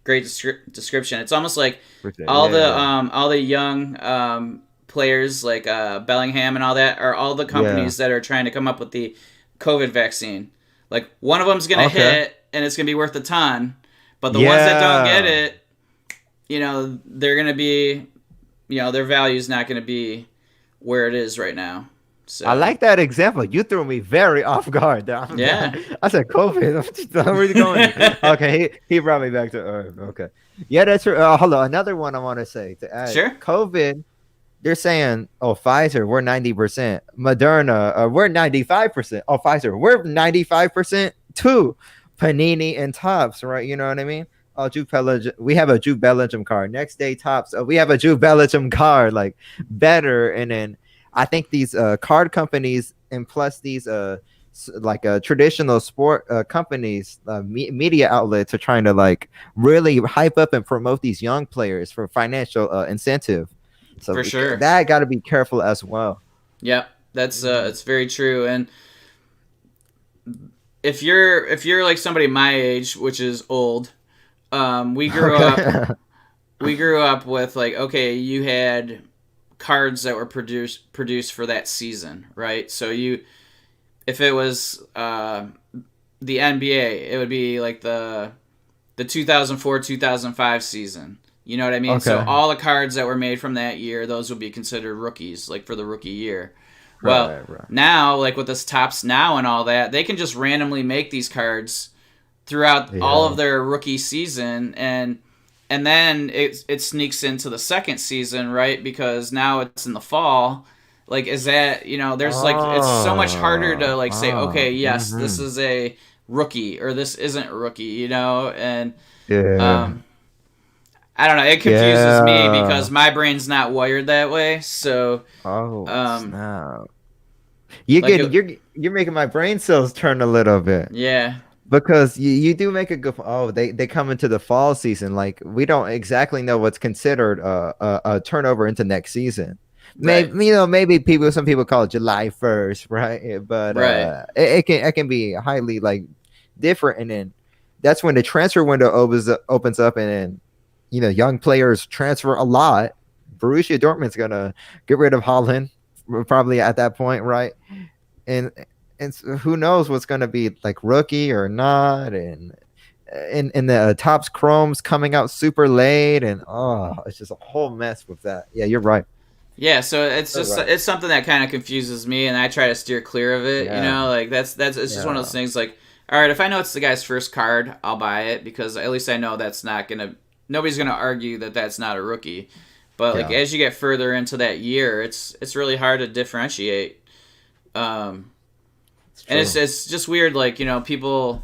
Speaker 1: great description. It's almost like
Speaker 2: appreciate it. Yeah,
Speaker 1: all the young players like Bellingham and all that are all the
Speaker 2: yeah.
Speaker 1: companies that are trying to come up with the COVID vaccine. Like one of them's gonna
Speaker 2: Okay.
Speaker 1: hit and it's gonna be worth a ton, but the ones that don't get
Speaker 2: Yeah.
Speaker 1: it, they're gonna be, their value's not gonna be where it is right now.
Speaker 2: I
Speaker 1: So
Speaker 2: like that example. You threw me very off guard.
Speaker 1: yeah,
Speaker 2: I said COVID. Where are you going? Okay, he brought me back to Earth. Okay, yeah, that's true. Hold on, another one I want to say to add.
Speaker 1: sure.
Speaker 2: COVID. They're saying, oh, Pfizer, we're 90%. Moderna, we're 95%. Oh, Pfizer, we're 95% too. Panini and Topps, right? You know what I mean? Oh, Jude Bellingham, we have a Jude Bellingham card. Next day, Topps, we have a Jude Bellingham card. Like better, and then I think these card companies and plus these like traditional sport companies, media outlets are trying to like really hype up and promote these young players for financial incentive. So
Speaker 1: For sure.
Speaker 2: that got to be careful as well.
Speaker 1: Yep, that's it's very true. And if you're like somebody my age, which is old, we grew up
Speaker 2: Okay.
Speaker 1: we grew up with like, okay, you had cards that were produced for that season, right? So if it was the NBA, it would be like the 2004 2005 season. You know what I mean? So
Speaker 2: Okay.
Speaker 1: all the cards that were made from that year, those would be considered rookies, like for the rookie year. Well,
Speaker 2: Right. Right.
Speaker 1: now, like with this Tops Now and all that, they can just randomly make these cards throughout all
Speaker 2: Yeah.
Speaker 1: of their rookie season, and then it sneaks into the second season, right? Because now it's in the fall. Like, is that there's like it's so much harder to like say, okay, yes, this
Speaker 2: Mm-hmm.
Speaker 1: is a rookie or this isn't a rookie, and
Speaker 2: Yeah.
Speaker 1: um, I don't know. It confuses me
Speaker 2: Yeah.
Speaker 1: because my brain's not wired that way. So,
Speaker 2: Oh
Speaker 1: um,
Speaker 2: snap! You
Speaker 1: like,
Speaker 2: get you're making my brain cells turn a little bit.
Speaker 1: yeah,
Speaker 2: Because you do make a good. Oh, they come into the fall season. Like we don't exactly know what's considered a turnover into next season.
Speaker 1: right,
Speaker 2: Maybe some people call it July 1st, right? But
Speaker 1: right,
Speaker 2: it can be highly like different, and then that's when the transfer window opens up, and then young players transfer a lot. Borussia Dortmund's gonna get rid of Holland probably at that point, right? and and so who knows what's going to be like rookie or not, and the Topps Chrome's coming out super late, and it's just a whole mess with that. Yeah, you're right.
Speaker 1: yeah. So it's
Speaker 2: You're
Speaker 1: just
Speaker 2: right.
Speaker 1: it's something that kind of confuses me, and I try to steer clear of it.
Speaker 2: Yeah,
Speaker 1: Like that's it's just one of
Speaker 2: yeah,
Speaker 1: those things. Like, all right, if I know it's the guy's first card, I'll buy it because at least I know that's not gonna nobody's gonna argue that that's not a rookie. But like
Speaker 2: yeah.
Speaker 1: as you get further into that year, it's really hard to differentiate. Um,
Speaker 2: It's
Speaker 1: and
Speaker 2: true.
Speaker 1: it's just weird. Like people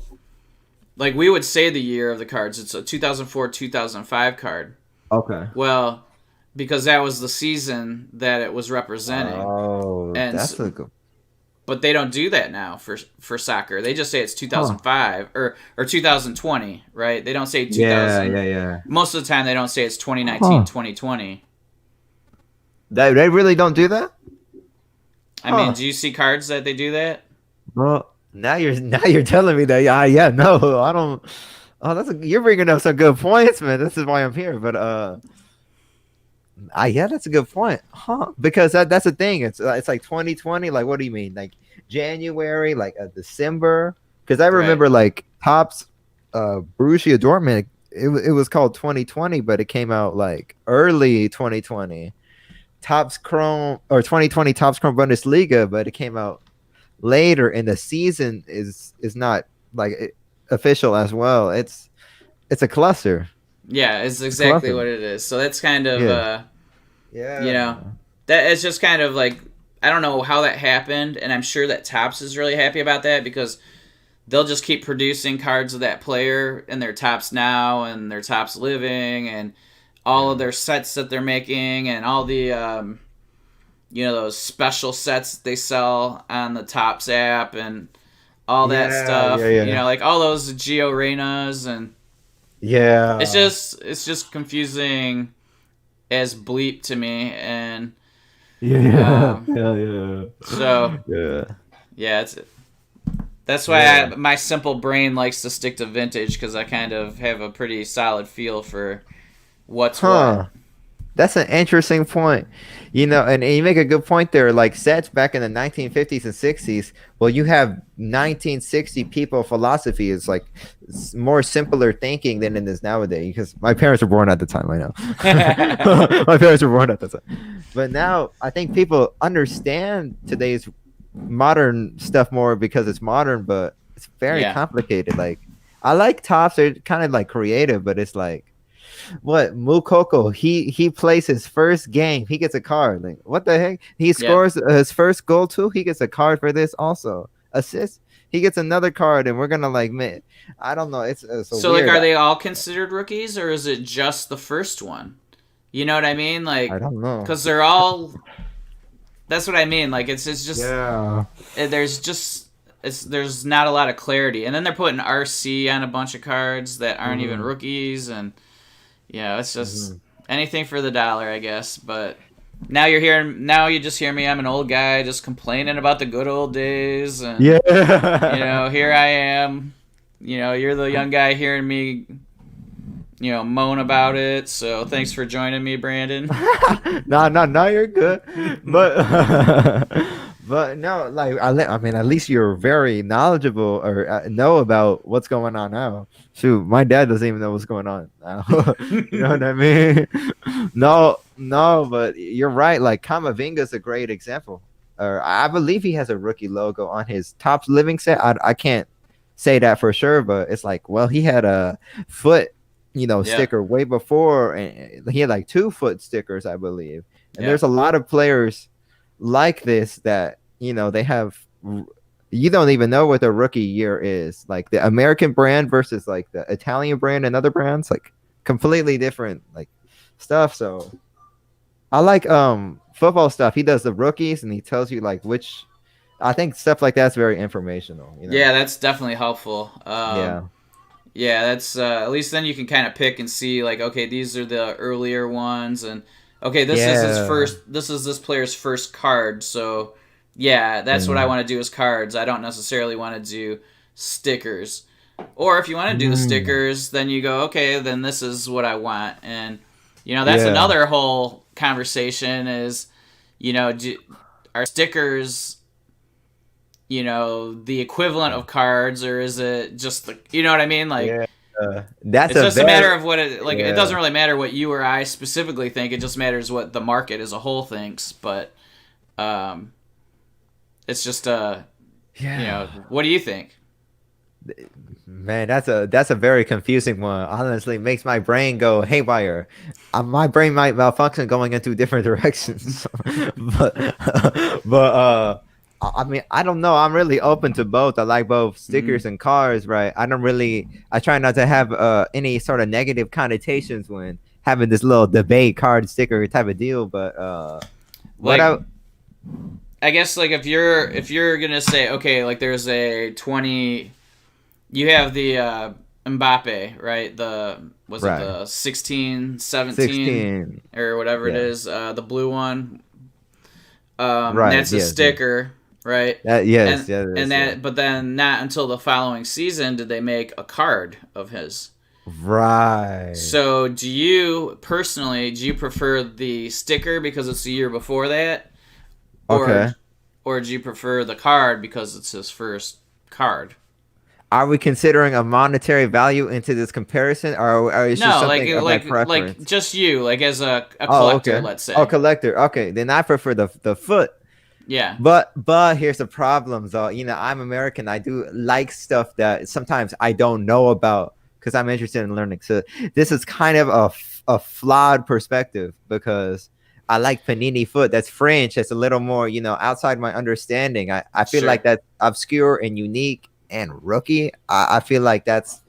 Speaker 1: like we would say the year of the cards. It's a 2004 2005 card.
Speaker 2: Okay.
Speaker 1: Well, because that was the season that it was representing,
Speaker 2: Oh,
Speaker 1: and
Speaker 2: that's a good.
Speaker 1: but they don't do that now for soccer. They just say it's
Speaker 2: Huh.
Speaker 1: 2005 or 2020, right? They don't say
Speaker 2: Yeah,
Speaker 1: 2000.
Speaker 2: yeah, yeah.
Speaker 1: Most of the time, they don't say it's 2019,
Speaker 2: Huh.
Speaker 1: 2020.
Speaker 2: They really don't do that?
Speaker 1: I mean,
Speaker 2: Huh.
Speaker 1: do you see cards that they do that?
Speaker 2: Well, now you're telling me that. Yeah, no, I don't. Oh, you're bringing up some good points, man. This is why I'm here. But yeah, that's a good point, huh? Because that's the thing. It's like 2020. Like, what do you mean? Like January, like December? Because I
Speaker 1: Right.
Speaker 2: remember like Topps, Borussia Dortmund it was called 2020, but it came out like early 2020. Topps Chrome or 2020 Topps Chrome Bundesliga, but it came out later, and the season is not like official as well. It's a cluster.
Speaker 1: Yeah, it's
Speaker 2: It's a
Speaker 1: exactly
Speaker 2: cluster.
Speaker 1: what it is. So that's kind of
Speaker 2: Yeah.
Speaker 1: you know,
Speaker 2: Yeah.
Speaker 1: that it's just kind of like I don't know how that happened, and I'm sure that Topps is really happy about that because they'll just keep producing cards of that player in their Topps Now and their Topps Living and all of
Speaker 2: Yeah.
Speaker 1: their sets that they're making and all the those special sets that they sell on the Topps app and all that
Speaker 2: Yeah. Yeah.
Speaker 1: stuff.
Speaker 2: Yeah.
Speaker 1: Like all those Gio Reynas, and
Speaker 2: Yeah.
Speaker 1: it's just confusing as bleep to me. And
Speaker 2: Yeah.
Speaker 1: um,
Speaker 2: Yeah. Yeah.
Speaker 1: so
Speaker 2: Yeah.
Speaker 1: yeah, that's why
Speaker 2: Yeah.
Speaker 1: my simple brain likes to stick to vintage because I kind of have a pretty solid feel for what's what.
Speaker 2: Huh. That's an interesting point. And you make a good point there. Like sets back in the 1950s and 60s, well, you have 1960 people philosophy is like more simpler thinking than it is nowadays because my parents were born at the time. I know. My parents were born at the time. But now I think people understand today's modern stuff more because it's modern, but it's very
Speaker 1: Yeah.
Speaker 2: complicated. Like I like tops, they're kind of like creative, but it's like what Mukoko, he plays his first game, he gets a card. Like what the heck? He
Speaker 1: Yep.
Speaker 2: scores his first goal too. He gets a card for this also. Assist. He gets another card, and we're gonna like, man, I don't know. It's so
Speaker 1: So like,
Speaker 2: weird.
Speaker 1: are they all considered rookies, or is it just the first one? You know what I mean?
Speaker 2: I
Speaker 1: Like,
Speaker 2: don't know.
Speaker 1: because they're all. That's what I mean. Like, it's just
Speaker 2: Yeah.
Speaker 1: there's just there's not a lot of clarity, and then they're putting RC on a bunch of cards that aren't even
Speaker 2: Mhm.
Speaker 1: rookies, and it's just
Speaker 2: Mhm.
Speaker 1: anything for the dollar, I guess. But now you just hear me. I'm an old guy just complaining about the good old days, and
Speaker 2: Yeah.
Speaker 1: here I am. You're the young guy hearing me, moan about it. So thanks for joining me, Brandon.
Speaker 2: No, you're good. But but no, like I mean, at least you're very knowledgeable or know about what's going on now. Shoot, my dad doesn't even know what's going on now. You know what I mean? No, but you're right. Like Kamavinga's a great example. Or I believe he has a rookie logo on his Topps Living set. I can't say that for sure, but it's like, well, he had a foot
Speaker 1: Yeah,
Speaker 2: sticker way before, and he had like 2 foot stickers, I believe. And
Speaker 1: yeah,
Speaker 2: there's a lot of players like this that they have. You don't even know what their rookie year is. Like the American brand versus like the Italian brand and other brands, like completely different like stuff. So I like football stuff. He does the rookies and he tells you like which. I think stuff like that's very informational.
Speaker 1: yeah. That's definitely helpful.
Speaker 2: Yeah.
Speaker 1: Yeah, that's at least then you can kind of pick and see like, okay, these are the earlier ones, and okay, this is his
Speaker 2: Yeah.
Speaker 1: first. This is this player's first card, so yeah, that's what I
Speaker 2: Yeah.
Speaker 1: want to do is cards. I don't necessarily want to do stickers. Or if you want to do the
Speaker 2: Mm.
Speaker 1: stickers, then you go, okay, then this is what I want, and that's
Speaker 2: Yeah.
Speaker 1: another whole conversation. Is are stickers the equivalent of cards, or is it just you know what I mean? Like,
Speaker 2: Yeah. That's
Speaker 1: it's
Speaker 2: a
Speaker 1: just a
Speaker 2: very
Speaker 1: matter of what it like. It doesn't
Speaker 2: yeah.
Speaker 1: really matter what you or I specifically think. It just matters what the market as a whole thinks. But um, it's just
Speaker 2: Yeah.
Speaker 1: what do you think?
Speaker 2: Man, that's a very confusing one. Honestly, makes my brain go haywire. My brain might malfunction going into different directions. but I mean, I don't know. I'm really open to both. I like both
Speaker 1: Mm,
Speaker 2: stickers and cars, right? I try not to have any sort of negative connotations when having this little debate card sticker type of deal. But what
Speaker 1: like
Speaker 2: I
Speaker 1: I guess like if you're gonna say okay, like there's a 20, you have the Mbappe, right? The was it
Speaker 2: right
Speaker 1: the 16, 17,
Speaker 2: 16,
Speaker 1: or whatever it
Speaker 2: yeah,
Speaker 1: is, the blue one.
Speaker 2: right,
Speaker 1: That's a
Speaker 2: yes, yes.
Speaker 1: sticker, right?
Speaker 2: That yes,
Speaker 1: And
Speaker 2: yes, yes, yeah.
Speaker 1: but then not until the following season did they make a card of his.
Speaker 2: Right.
Speaker 1: So do you prefer the sticker because it's the year before that, or
Speaker 2: Okay.
Speaker 1: do you prefer the card because it's his first card?
Speaker 2: are we considering a monetary value into this comparison, or is just
Speaker 1: No, like
Speaker 2: something of my
Speaker 1: like
Speaker 2: preference?
Speaker 1: just you, like as a
Speaker 2: Oh,
Speaker 1: collector,
Speaker 2: okay.
Speaker 1: let's
Speaker 2: Oh,
Speaker 1: say.
Speaker 2: collector. Okay, then I prefer the foot.
Speaker 1: Yeah,
Speaker 2: But here's the problem though. I'm American. I do like stuff that sometimes I don't know about because I'm interested in learning. So this is kind of a flawed perspective because I like Panini Foot. That's French. That's a little more, outside my understanding. I feel like
Speaker 1: sure.
Speaker 2: that's obscure and unique and rookie. I feel like that's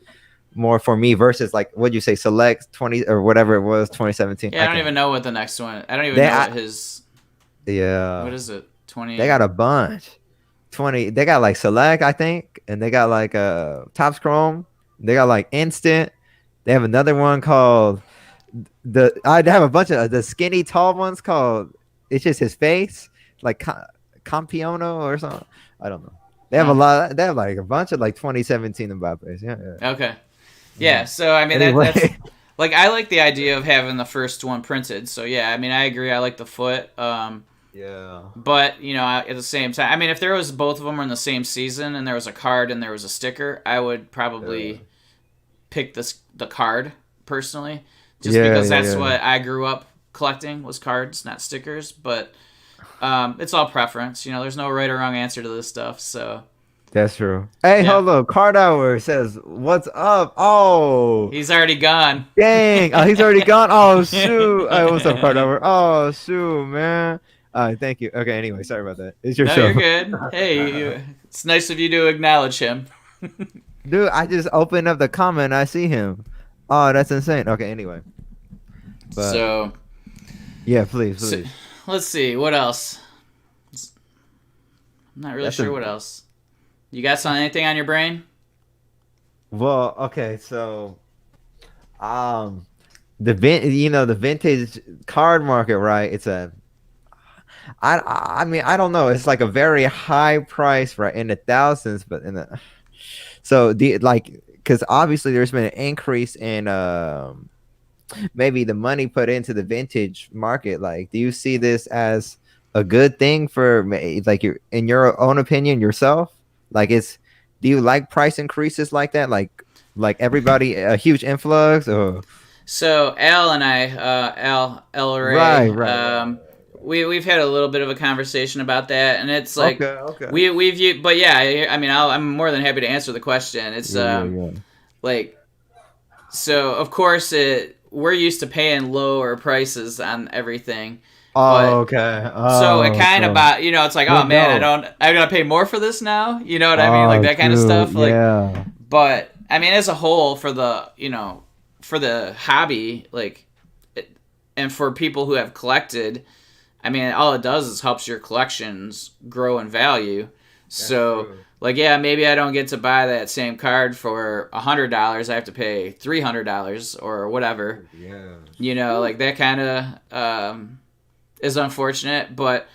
Speaker 2: more for me versus like what'd you say, Select 20 or whatever it was, 2017.
Speaker 1: Yeah, I
Speaker 2: I
Speaker 1: don't
Speaker 2: can't.
Speaker 1: even know what the next one. I don't even
Speaker 2: They
Speaker 1: know
Speaker 2: I,
Speaker 1: what his.
Speaker 2: yeah.
Speaker 1: What is it?
Speaker 2: They
Speaker 1: 20.
Speaker 2: got a bunch. 20. They got like Select, I think, and they got like Topps Chrome. They got like Instant. They have another one called they have a bunch of the skinny tall ones called it's just his face, like Campiono or something. I don't know. They have a
Speaker 1: Huh.
Speaker 2: lot. They have like a bunch of like 2017 Mbappe's. Yeah, yeah.
Speaker 1: Okay. Yeah.
Speaker 2: Mhm.
Speaker 1: So I mean that's
Speaker 2: Anyway,
Speaker 1: like I like the idea of having the first one printed. So yeah, I mean I agree. I like the foot.
Speaker 2: yeah,
Speaker 1: But at the same time, I mean if there was both of them were in the same season and there was a card and there was a sticker, I would
Speaker 2: yeah,
Speaker 1: probably pick the card personally, just
Speaker 2: yeah,
Speaker 1: because
Speaker 2: yeah,
Speaker 1: that's
Speaker 2: yeah.
Speaker 1: what I grew up collecting was cards, not stickers. But it's all preference. There's no right or wrong answer to this stuff. So
Speaker 2: That's true. Hey,
Speaker 1: yeah,
Speaker 2: hello. Card Hour says, "What's up?" Oh,
Speaker 1: he's already gone.
Speaker 2: dang. Oh, he's already gone. Oh, shoot. Hey, what's up, Card
Speaker 1: No,
Speaker 2: Hour? Oh, shoot, man. Thank you. Okay, anyway, sorry about that. It's your
Speaker 1: you're
Speaker 2: show.
Speaker 1: good. Hey, it's nice of you to acknowledge him.
Speaker 2: Dude, I just opened up the comment and I see him. Oh, that's insane. Okay, anyway. But
Speaker 1: So,
Speaker 2: yeah, please,
Speaker 1: so
Speaker 2: please.
Speaker 1: let's see what else. I'm not really
Speaker 2: That's
Speaker 1: sure
Speaker 2: a
Speaker 1: what else. You got anything on your brain?
Speaker 2: well, okay, so um the vintage card market, right? I mean, I don't know. It's like a very high price, right, in the thousands, but in the so the like because obviously there's been an increase in maybe the money put into the vintage market. Like, do you see this as a good thing for like in your own opinion yourself? Like, do you like price increases like that? Like everybody a huge influx or
Speaker 1: So Al and I, Al
Speaker 2: right,
Speaker 1: Ray,
Speaker 2: right, right.
Speaker 1: we've had a little bit of a conversation about that, and it's
Speaker 2: Okay,
Speaker 1: like
Speaker 2: okay.
Speaker 1: we've but yeah, I mean I'm more than happy to answer the question. It's
Speaker 2: Yeah, yeah, yeah.
Speaker 1: like so of course we're used to paying lower prices on everything,
Speaker 2: Oh,
Speaker 1: but
Speaker 2: okay.
Speaker 1: so it
Speaker 2: Oh,
Speaker 1: kind of
Speaker 2: so
Speaker 1: it's like, oh
Speaker 2: well,
Speaker 1: man,
Speaker 2: no.
Speaker 1: I gotta pay more for this now. You know what I mean? Like
Speaker 2: Oh,
Speaker 1: that kind of
Speaker 2: shoot.
Speaker 1: stuff. Like,
Speaker 2: Yeah.
Speaker 1: but I mean, as a whole, for the for the hobby, like, and for people who have collected, I mean, all it does is helps your collections grow in value.
Speaker 2: That's
Speaker 1: So,
Speaker 2: true.
Speaker 1: like, yeah, maybe I don't get to buy that same card for $100. I have to pay $300 or whatever.
Speaker 2: Yeah.
Speaker 1: Like that kind of is unfortunate, but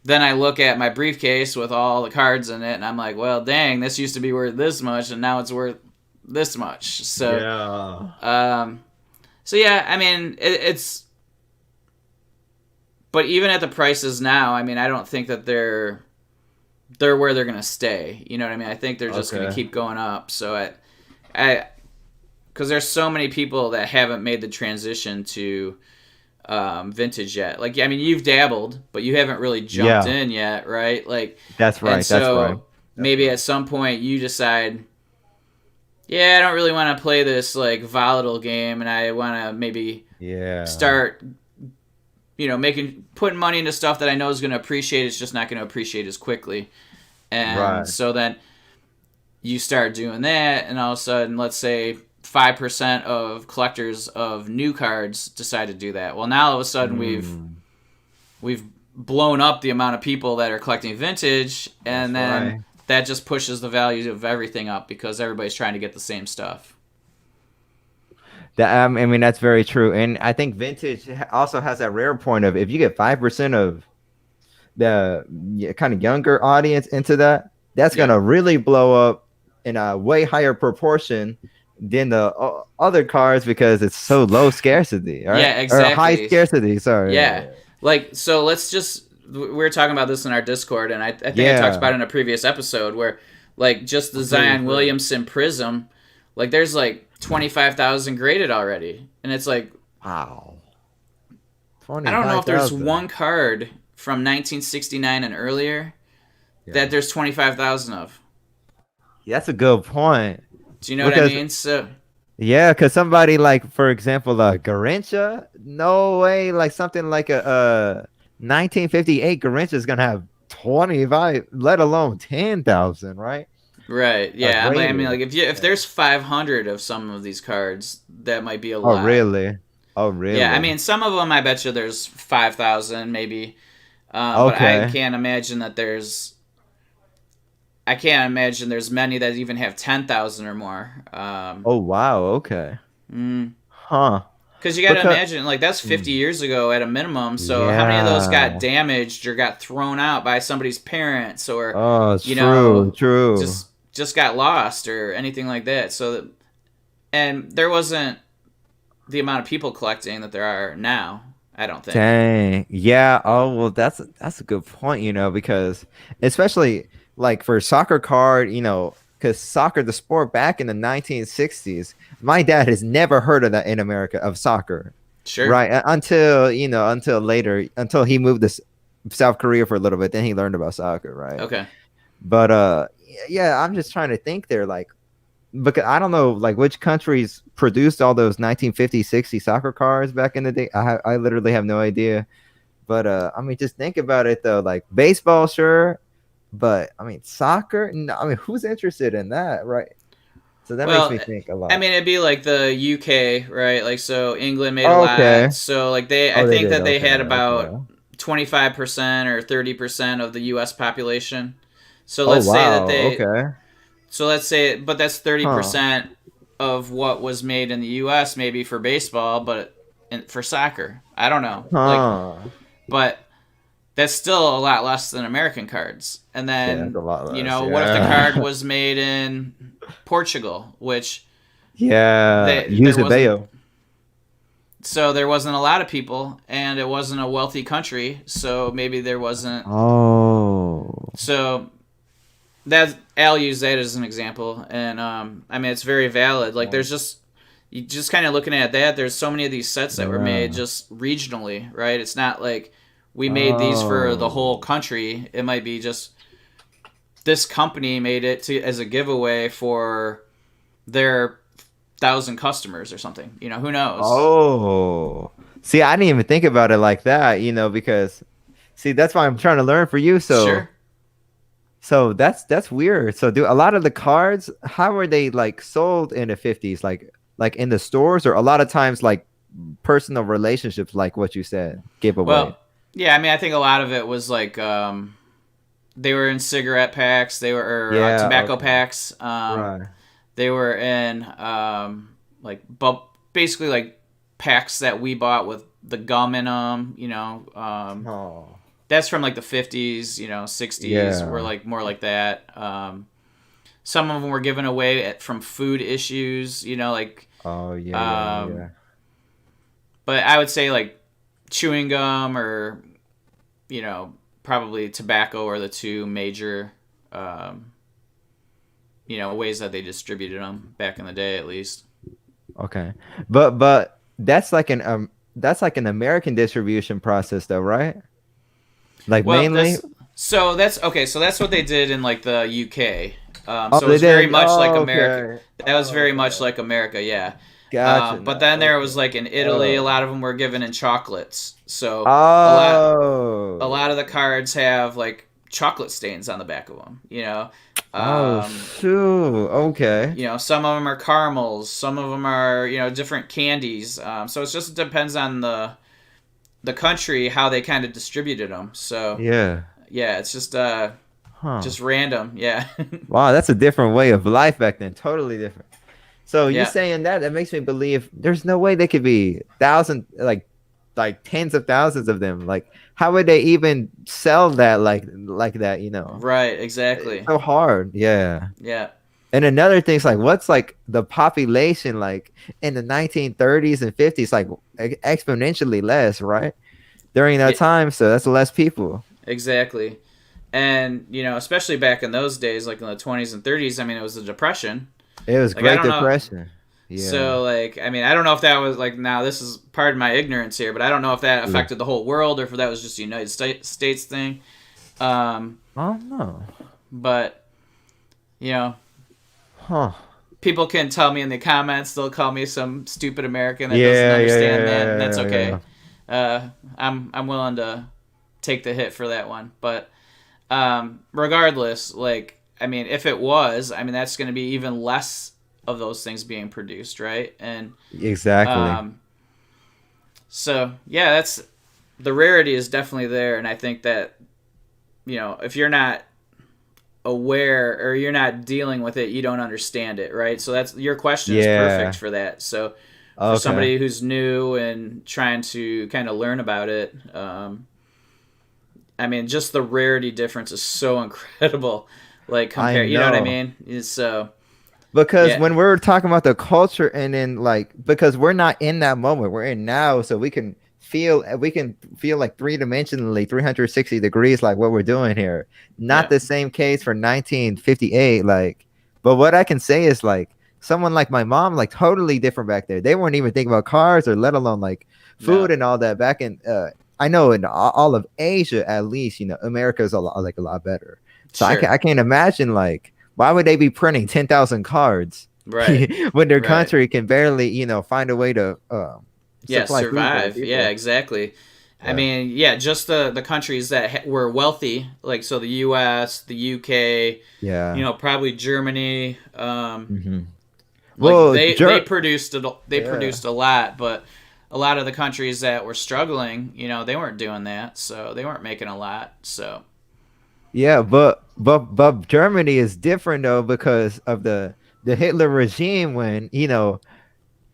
Speaker 1: then I look at my briefcase with all the cards in it, and I'm like, well, dang, this used to be worth this much, and now it's worth this much.
Speaker 2: Yeah.
Speaker 1: Um, so yeah, I mean, but even at the prices now, I mean, I don't think that they're where they're gonna stay. You know what I mean? I think they're just gonna
Speaker 2: Okay.
Speaker 1: keep going up. So because there's so many people that haven't made the transition to vintage yet. Like, I mean, you've dabbled, but you haven't really jumped
Speaker 2: Yeah.
Speaker 1: in yet, right? Like,
Speaker 2: That's
Speaker 1: and
Speaker 2: right. That's right.
Speaker 1: so
Speaker 2: That's
Speaker 1: maybe
Speaker 2: right.
Speaker 1: at some point you decide, yeah, I don't really want to play this like volatile game, and I want to maybe
Speaker 2: Yeah.
Speaker 1: start, putting money into stuff that I know is going to appreciate. It's just not going to appreciate as quickly, and
Speaker 2: Right.
Speaker 1: so then you start doing that, and all of a sudden, let's say 5% of collectors of new cards decide to do that. Well, now all of a sudden
Speaker 2: Mm,
Speaker 1: we've blown up the amount of people that are collecting vintage, and
Speaker 2: that's
Speaker 1: then
Speaker 2: right.
Speaker 1: that just pushes the value of everything up because everybody's trying to get the same stuff.
Speaker 2: I mean, that's very true. And I think vintage also has that rare point of if you get 5% of the kind of younger audience into that, that's
Speaker 1: Yeah.
Speaker 2: gonna really blow up in a way higher proportion than the other cards because it's so low scarcity, right?
Speaker 1: Yeah,
Speaker 2: Or high
Speaker 1: exactly.
Speaker 2: scarcity. Sorry.
Speaker 1: Yeah. Like, so we were talking about this in our Discord, and I think I talked
Speaker 2: Yeah.
Speaker 1: about it in a previous episode where, Like just the Zion Williamson Prism, like there's like 25,000 graded already, and it's like,
Speaker 2: Wow.
Speaker 1: I don't know if there's
Speaker 2: 25,000.
Speaker 1: one card from 1969 and earlier that there's 25,000 of.
Speaker 2: Yeah, that's a good point.
Speaker 1: Do you know what I
Speaker 2: Because
Speaker 1: mean? So
Speaker 2: yeah, because somebody like, for example, Garincha, no way, like something like a 1958 Garincha is gonna have 25, let alone 10,000, right?
Speaker 1: right, yeah. I mean,
Speaker 2: Graded.
Speaker 1: like if there's 500 of some of these cards, that might be a
Speaker 2: Oh,
Speaker 1: lot.
Speaker 2: really? Oh,
Speaker 1: Yeah, I
Speaker 2: really?
Speaker 1: mean, some of them I bet you there's 5,000 maybe, but
Speaker 2: Okay.
Speaker 1: I can't imagine there's many that even have 10,000 or more.
Speaker 2: Oh, wow. Okay. Huh.
Speaker 1: Because you got to
Speaker 2: Because
Speaker 1: imagine, like, that's 50
Speaker 2: mm,
Speaker 1: years ago at a minimum. So how many of those got
Speaker 2: yeah.
Speaker 1: damaged or got thrown out by somebody's parents, or,
Speaker 2: Oh,
Speaker 1: you
Speaker 2: true,
Speaker 1: know,
Speaker 2: true.
Speaker 1: just got lost or anything like that. And there wasn't the amount of people collecting that there are now, I don't think.
Speaker 2: Dang. Yeah. Oh, well, that's a good point, because especially like for soccer card, because soccer, the sport back in the 1960s, my dad has never heard of that in America of soccer,
Speaker 1: Sure.
Speaker 2: right? Until later, until he moved to South Korea for a little bit, then he learned about soccer, right?
Speaker 1: Okay.
Speaker 2: But yeah, I'm just trying to think there, like, because I don't know like which countries produced all those 1950, 60 soccer cards back in the day. I literally have no idea. But I mean, just think about it though. Like baseball, sure, but I mean, soccer. No, I mean, who's interested in that, right? So that makes
Speaker 1: Well,
Speaker 2: me think a
Speaker 1: I
Speaker 2: lot.
Speaker 1: mean, it'd be like the UK, right? Like, so England made a
Speaker 2: Okay.
Speaker 1: lot. So, like, I
Speaker 2: Oh, they
Speaker 1: think
Speaker 2: did.
Speaker 1: that they
Speaker 2: Okay.
Speaker 1: had about
Speaker 2: Okay.
Speaker 1: 25% or 30% of the US population. So
Speaker 2: Oh,
Speaker 1: let's say that
Speaker 2: wow. Okay.
Speaker 1: but that's
Speaker 2: Huh.
Speaker 1: 30% of what was made in the US maybe for baseball, but for soccer. I don't know. Like,
Speaker 2: Huh.
Speaker 1: but that's still a lot less than American cards. And
Speaker 2: Yeah, that's a
Speaker 1: then,
Speaker 2: lot less.
Speaker 1: what if the card
Speaker 2: Yeah.
Speaker 1: was made in Portugal, which
Speaker 2: Yeah.
Speaker 1: there
Speaker 2: Use it,
Speaker 1: wasn't
Speaker 2: Bayo.
Speaker 1: there wasn't a lot of people, and it wasn't a wealthy country, so maybe there wasn't.
Speaker 2: Oh.
Speaker 1: So that I'll use that as an example, and I mean it's very valid. Like there's just you just kind of looking at that. There's so many of these sets that were made
Speaker 2: Yeah.
Speaker 1: just regionally, right? It's not like we made these for the whole
Speaker 2: Oh.
Speaker 1: country. It might be just this company made it to as a giveaway for their 1,000 customers or something. Who knows?
Speaker 2: Oh, see, I didn't even think about it like that, because see, that's why I'm trying to learn for you. So,
Speaker 1: Sure.
Speaker 2: so that's weird. So, do a lot of the cards, how were they like sold in the 50s? Like in the stores, or a lot of times like personal relationships, like what you said, giveaway.
Speaker 1: Well, yeah, I mean, I think a lot of it was like they were in cigarette packs, they were or
Speaker 2: Yeah.
Speaker 1: tobacco
Speaker 2: Okay.
Speaker 1: packs.
Speaker 2: Right.
Speaker 1: They were in like basically like packs that we bought with the gum in them.
Speaker 2: Oh.
Speaker 1: That's from like the 50s, 60s. Were
Speaker 2: Yeah.
Speaker 1: like more like that. Some of them were given away from food issues. Like
Speaker 2: Oh, yeah. Yeah.
Speaker 1: um,
Speaker 2: Yeah.
Speaker 1: but I would say like chewing gum or you know, probably tobacco are the two major, um, ways that they distributed them back in the day, at least.
Speaker 2: Okay. But that's like an American distribution process though, right? Like
Speaker 1: Well,
Speaker 2: mainly.
Speaker 1: that's okay. So that's what they did in like the UK.
Speaker 2: Oh,
Speaker 1: So it
Speaker 2: they
Speaker 1: was very
Speaker 2: did.
Speaker 1: much like
Speaker 2: Oh,
Speaker 1: America.
Speaker 2: okay.
Speaker 1: That was
Speaker 2: Oh,
Speaker 1: very much
Speaker 2: okay.
Speaker 1: like America, yeah.
Speaker 2: Gotcha
Speaker 1: But
Speaker 2: now.
Speaker 1: then there was
Speaker 2: Okay.
Speaker 1: like in Italy, a lot
Speaker 2: Oh.
Speaker 1: of them were given in chocolates. So a lot
Speaker 2: Oh.
Speaker 1: of the cards have like chocolate stains on the back of them.
Speaker 2: Oh,
Speaker 1: Um,
Speaker 2: shoot. Okay.
Speaker 1: Some of them are caramels, some of them are different candies. So it just depends on the country how they kind of distributed them. So
Speaker 2: Yeah.
Speaker 1: yeah, it's
Speaker 2: Huh.
Speaker 1: just random. Yeah,
Speaker 2: Wow, that's a different way of life back then. Totally different. So you
Speaker 1: yeah.
Speaker 2: saying that makes me believe there's no way they could be thousands, like tens of thousands of them. Like, how would they even sell that like that?
Speaker 1: Right,
Speaker 2: It's
Speaker 1: exactly.
Speaker 2: so hard. Yeah.
Speaker 1: Yeah.
Speaker 2: And another thing's like, what's like the population like in the 1930s and 50s, like exponentially less, right? During that
Speaker 1: Yeah,
Speaker 2: time, so that's less people.
Speaker 1: exactly. And especially back in those days, like in the 20s and 30s, I mean, it was the Depression.
Speaker 2: It was
Speaker 1: Like I
Speaker 2: Great
Speaker 1: don't know.
Speaker 2: Depression. Yeah.
Speaker 1: So like, I mean, I don't know if that was like, now this is part of my ignorance here, but I don't know if that
Speaker 2: Yeah.
Speaker 1: affected the whole world or if that was just a United States thing.
Speaker 2: Oh no.
Speaker 1: But you know,
Speaker 2: Huh.
Speaker 1: people can tell me in the comments. They'll call me some stupid American that doesn't
Speaker 2: Yeah, yeah,
Speaker 1: understand
Speaker 2: yeah,
Speaker 1: that, and that's
Speaker 2: yeah,
Speaker 1: okay.
Speaker 2: yeah.
Speaker 1: I'm willing to take the hit for that one. But regardless, like, I mean, if it was, I mean, that's going to be even less of those things being produced, right? And
Speaker 2: Exactly.
Speaker 1: um, so yeah, that's the rarity is definitely there, and I think that if you're not aware or you're not dealing with it, you don't understand it, right? So that's your question is perfect
Speaker 2: Yeah.
Speaker 1: for that. So for
Speaker 2: Okay.
Speaker 1: somebody who's new and trying to kind of learn about it, I mean, just the rarity difference is so incredible. Like
Speaker 2: I
Speaker 1: compare, you know what I
Speaker 2: know.
Speaker 1: mean? So
Speaker 2: Because
Speaker 1: yeah,
Speaker 2: when we're talking about the culture and then like because we're not in that moment, we're in now, so we can feel like three-dimensionally 360 degrees like what we're doing here. Not
Speaker 1: yeah,
Speaker 2: the same case for 1958 like, but what I can say is like someone like my mom like totally different back there. They weren't even thinking about cars or let alone like food
Speaker 1: no,
Speaker 2: and all that back in I know in all of Asia at least, America is a lot better. So
Speaker 1: sure,
Speaker 2: I can't imagine like why would they be printing 10,000 cards
Speaker 1: right,
Speaker 2: when their
Speaker 1: right.
Speaker 2: country can barely, find a way to
Speaker 1: Yeah,
Speaker 2: supply food for their
Speaker 1: survive. Yeah,
Speaker 2: people?
Speaker 1: exactly. I
Speaker 2: Yeah.
Speaker 1: mean, yeah, just the countries that were wealthy, like so the U.S., the U.K.,
Speaker 2: Yeah.
Speaker 1: probably Germany.
Speaker 2: Hmm.
Speaker 1: Like
Speaker 2: Well,
Speaker 1: they produced it. They
Speaker 2: yeah.
Speaker 1: produced a lot, but a lot of the countries that were struggling, they weren't doing that, so they weren't making a lot. So
Speaker 2: Yeah, but Germany is different though because of the Hitler regime when,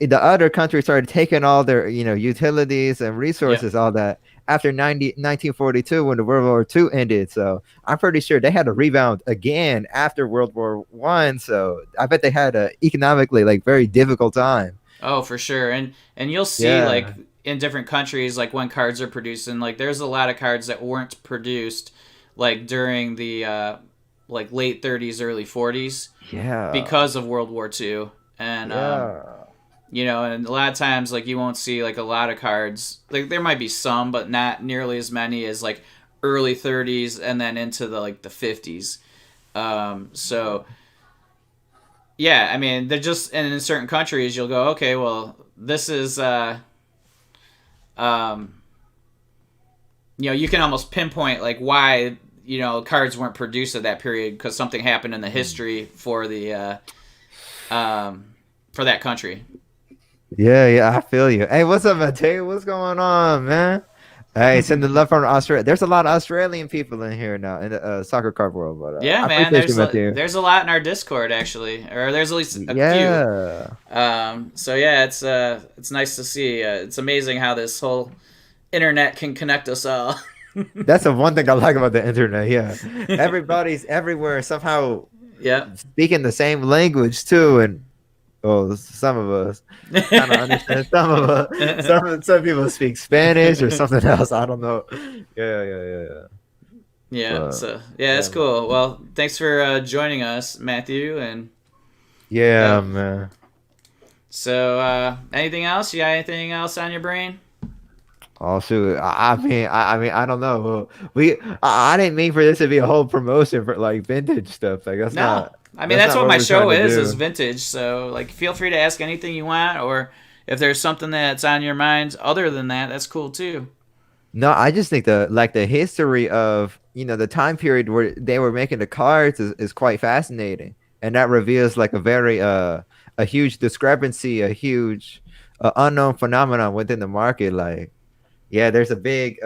Speaker 2: the other countries started taking all their, utilities and
Speaker 1: yeah.
Speaker 2: resources, all that after 1942 when the World War II ended. So I'm pretty sure they had to rebound again after World War One. So I bet they had a economically like very difficult time.
Speaker 1: Oh, for sure. And you'll see like
Speaker 2: Yeah.
Speaker 1: in different countries, like when cards are produced, and like there's a lot of cards that weren't produced like during the like late 30s, early 40s
Speaker 2: Yeah.
Speaker 1: because of World War II. And
Speaker 2: Yeah.
Speaker 1: and a lot of times like you won't see like a lot of cards. Like there might be some, but not nearly as many as like early 30s and then into the 50s. So yeah, I mean, they're just and in certain countries you'll go, okay, well, this is um you can almost pinpoint like why cards weren't produced at that period because something happened in the history for that country.
Speaker 2: Yeah, yeah, I feel you. Hey, what's up, Mateo? What's going on, man? Hey, sending love from Australia. There's a lot of Australian people in here now in the soccer card world, but
Speaker 1: Yeah,
Speaker 2: I
Speaker 1: man,
Speaker 2: appreciate you, Mateo.
Speaker 1: there's a lot in our Discord actually, or there's at least a few.
Speaker 2: Yeah.
Speaker 1: So yeah, it's nice to see. It's amazing how this whole internet can connect us all.
Speaker 2: That's the one thing I like about the internet. Yeah. Everybody's everywhere somehow
Speaker 1: Yeah.
Speaker 2: speaking the same language too. And some of us kind of understand. Some of us, some people speak Spanish or something else. I don't know. Yeah, yeah, yeah, yeah.
Speaker 1: Yeah.
Speaker 2: But
Speaker 1: So yeah,
Speaker 2: yeah,
Speaker 1: it's
Speaker 2: man.
Speaker 1: cool. Well, thanks for joining us, Matthew. And
Speaker 2: Yeah,
Speaker 1: uh,
Speaker 2: man.
Speaker 1: so anything else? You got anything else on your brain?
Speaker 2: Oh shoot! I mean, I don't know. I didn't mean for this to be a whole promotion for like vintage stuff. Like
Speaker 1: No. I mean,
Speaker 2: that's
Speaker 1: that's
Speaker 2: not
Speaker 1: what
Speaker 2: what
Speaker 1: my
Speaker 2: we're trying
Speaker 1: show
Speaker 2: to
Speaker 1: is
Speaker 2: do.
Speaker 1: vintage. So like, feel free to ask anything you want, or if there's something that's on your mind other than that, that's cool too.
Speaker 2: No, I just think the history of the time period where they were making the cards is quite fascinating, and that reveals like a huge discrepancy, a huge unknown phenomenon within the market. Like, yeah, there's a big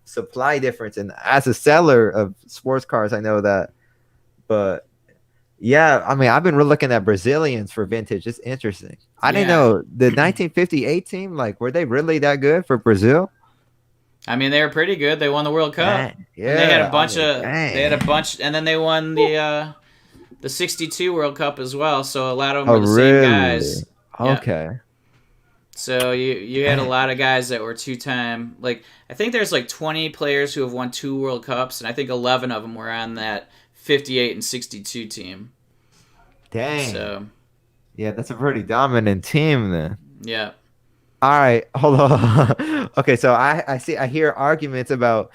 Speaker 2: supply difference, and as a seller of sports cars, I know that. But yeah, I mean, I've been looking at Brazilians for vintage. It's interesting. I didn't
Speaker 1: Yeah.
Speaker 2: know the 1958 team. Like, were they really that good for Brazil?
Speaker 1: I mean, they were pretty good. They won the World Cup,
Speaker 2: Dang.
Speaker 1: and they had a
Speaker 2: Yeah, I
Speaker 1: bunch
Speaker 2: mean,
Speaker 1: of
Speaker 2: dang.
Speaker 1: and then they won the '62 World Cup as well. So a lot of them
Speaker 2: Oh,
Speaker 1: were the same
Speaker 2: really?
Speaker 1: guys. Yeah.
Speaker 2: Okay.
Speaker 1: So you had a lot of guys that were two-time. Like I think there's like 20 players who have won 2 World Cups, and I think 11 of them were on that 58 and 62 team.
Speaker 2: Dang.
Speaker 1: So
Speaker 2: Yeah, that's a pretty dominant team then.
Speaker 1: yeah,
Speaker 2: All right, hold on. Okay, so I hear arguments about,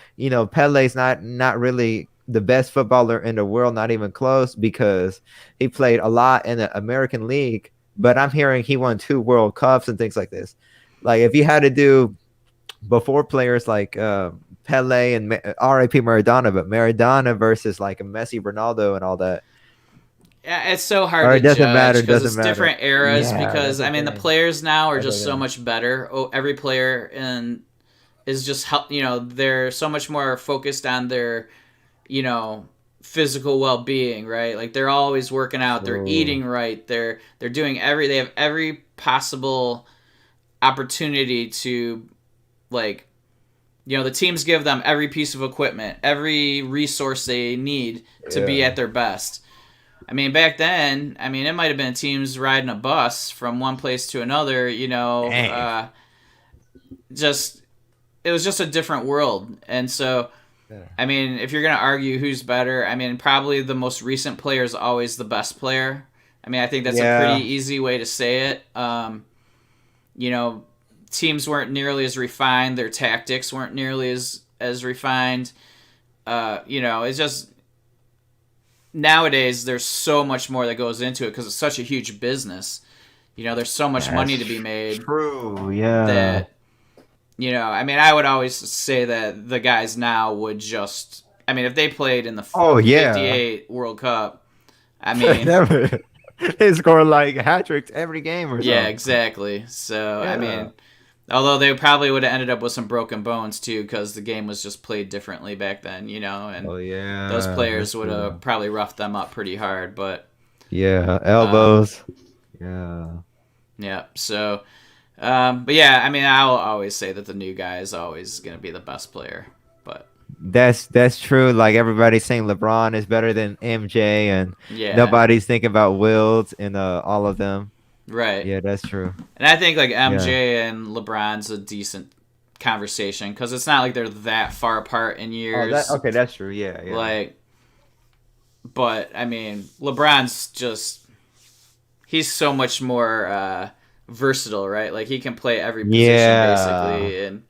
Speaker 2: Pele's not really the best footballer in the world, not even close, because he played a lot in the American League, but I'm hearing he won 2 World Cups and things like this. Like if you had to do before players like Pele and R.I.P. Maradona, but Maradona versus like a Messi, Ronaldo, and all that.
Speaker 1: yeah, it's so hard
Speaker 2: Or
Speaker 1: to
Speaker 2: it doesn't
Speaker 1: judge
Speaker 2: matter,
Speaker 1: because
Speaker 2: doesn't
Speaker 1: it's
Speaker 2: matter.
Speaker 1: different eras.
Speaker 2: Yeah,
Speaker 1: Because
Speaker 2: that's the
Speaker 1: I mean, the
Speaker 2: thing.
Speaker 1: players now are
Speaker 2: That's
Speaker 1: just
Speaker 2: the
Speaker 1: so
Speaker 2: thing.
Speaker 1: much better. Oh, every player and is just help. They're so much more focused on their you know physical well-being, right? Like they're always working out, they're
Speaker 2: True.
Speaker 1: eating right, they're doing they have every possible opportunity to like the teams give them every piece of equipment, every resource they need to be
Speaker 2: Yeah.
Speaker 1: at their best. I mean, back then, I mean, it might have been teams riding a bus from one place to another,
Speaker 2: Dang.
Speaker 1: just it was just a different world. And so
Speaker 2: Yeah.
Speaker 1: I mean, if you're going to argue who's better, I mean, probably the most recent player is always the best player. I mean, I think that's a pretty
Speaker 2: Yeah.
Speaker 1: easy way to say it. You know, teams weren't nearly as refined. Their tactics weren't nearly as refined. It's just nowadays there's so much more that goes into it because it's such a huge business. There's so much
Speaker 2: That's
Speaker 1: money to be made
Speaker 2: true. Yeah.
Speaker 1: that I mean, I would always say that the guys now would just. I mean, if they played in the
Speaker 2: Oh yeah.
Speaker 1: '58 World Cup, I mean,
Speaker 2: Never. They score like hat tricks every game or
Speaker 1: yeah,
Speaker 2: something.
Speaker 1: exactly. So, I
Speaker 2: Yeah.
Speaker 1: mean, although they probably would have ended up with some broken bones too, because the game was just played differently back then, and
Speaker 2: Oh
Speaker 1: those
Speaker 2: yeah. That's
Speaker 1: players would have
Speaker 2: true.
Speaker 1: probably roughed them up pretty hard. But,
Speaker 2: Yeah.
Speaker 1: um,
Speaker 2: Elbows. Yeah.
Speaker 1: yeah. So, but yeah, I mean, I'll always say that the new guy is always going to be the best player. But
Speaker 2: That's true. Like everybody's saying LeBron is better than MJ, and
Speaker 1: yeah,
Speaker 2: nobody's thinking about Wilt and all of them.
Speaker 1: right.
Speaker 2: Yeah, that's true.
Speaker 1: And I think like
Speaker 2: Yeah.
Speaker 1: MJ and LeBron's a decent conversation because it's not like they're that far apart in
Speaker 2: Oh, that
Speaker 1: years.
Speaker 2: okay. That's true. Yeah. Yeah.
Speaker 1: Like, but I mean, LeBron's just he's so much more versatile, right? Like he can play every position
Speaker 2: Yeah.
Speaker 1: basically, and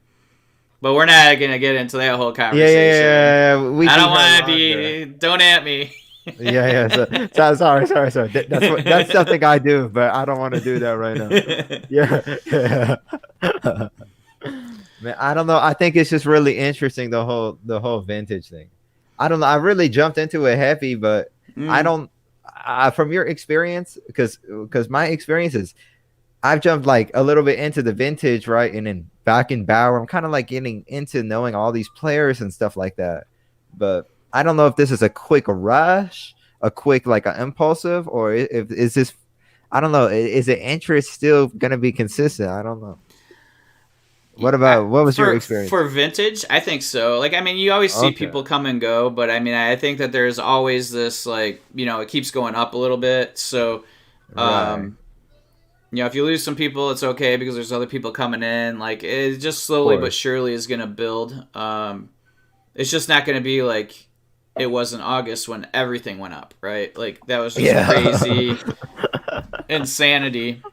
Speaker 1: but we're not gonna get into that whole
Speaker 2: Yeah, yeah,
Speaker 1: conversation.
Speaker 2: yeah. We
Speaker 1: I
Speaker 2: need
Speaker 1: don't
Speaker 2: her
Speaker 1: want to
Speaker 2: longer.
Speaker 1: be. Don't at me.
Speaker 2: Yeah, yeah. Sorry. That's something I do, but I don't want to do that right now. Yeah, yeah. Man, I don't know. I think it's just really interesting the whole vintage thing. I don't know. I really jumped into it heavy, but I
Speaker 1: Mm,
Speaker 2: don't. From your experience, because my experience is I've jumped like a little bit into the vintage, right, and then back in Bauer. I'm kind of like getting into knowing all these players and stuff like that. But I don't know if this is a quick rush, a quick like an impulsive, or if is this. I don't know. Is the interest still gonna be consistent? I don't know. What was your
Speaker 1: for
Speaker 2: experience?
Speaker 1: vintage, I think so. Like, I mean, you always see
Speaker 2: Okay.
Speaker 1: people come and go, but I mean, I think that there's always this like, it keeps going up a little bit. So,
Speaker 2: Right.
Speaker 1: um, if you lose some people, it's okay because there's other people coming in. Like, it just
Speaker 2: Of
Speaker 1: slowly but
Speaker 2: course.
Speaker 1: surely is gonna build. It's just not gonna be like it was in August when everything went up, right? Like that was just
Speaker 2: Yeah.
Speaker 1: crazy insanity.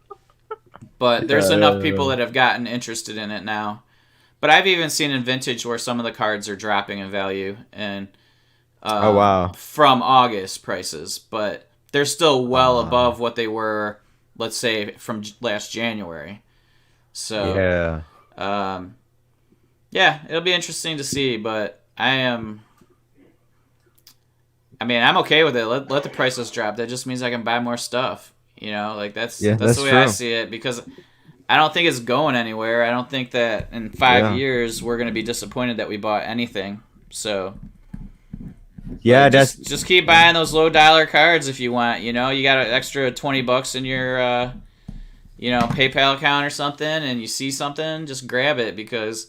Speaker 1: But there's
Speaker 2: Yeah,
Speaker 1: enough
Speaker 2: yeah,
Speaker 1: people
Speaker 2: yeah.
Speaker 1: that have gotten interested in it now. But I've even seen in vintage where some of the cards are dropping in value and
Speaker 2: Oh wow.
Speaker 1: from August prices, but they're still well
Speaker 2: Uh,
Speaker 1: above what they were, let's say, from last January. So,
Speaker 2: yeah.
Speaker 1: um, yeah, it'll be interesting to see. But I mean, I'm okay with it. Let the prices drop. That just means I can buy more stuff. Like
Speaker 2: Yeah,
Speaker 1: that's the
Speaker 2: that's
Speaker 1: way I
Speaker 2: true.
Speaker 1: see it because I don't think it's going anywhere. I don't think that in five
Speaker 2: Yeah.
Speaker 1: years we're gonna be disappointed that we bought anything. So
Speaker 2: Yeah,
Speaker 1: like
Speaker 2: that's
Speaker 1: just keep
Speaker 2: yeah.
Speaker 1: buying those low dollar cards if you want. You got an extra $20 in your PayPal account or something, and you see something, just grab it because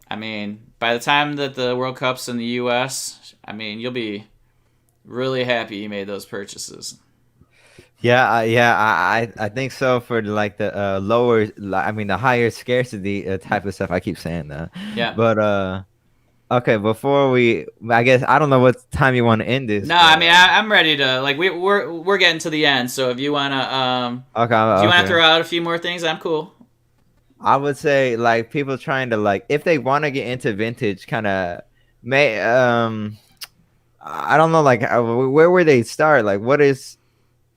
Speaker 1: I mean by the time that the World Cup's in the U.S., I mean you'll be really happy you made those purchases.
Speaker 2: I think so for like the lower, I mean the higher scarcity type of stuff. I keep saying that,
Speaker 1: Yeah.
Speaker 2: but okay. Before we, I guess I don't know what time you want to end this,
Speaker 1: No, I
Speaker 2: but
Speaker 1: mean I'm ready to like we're getting to the end. So
Speaker 2: okay,
Speaker 1: if you wanna
Speaker 2: okay.
Speaker 1: throw out a few more things, I'm cool.
Speaker 2: I would say like people trying to like if they want to get into vintage, kind of may I don't know like where would they start? Like what is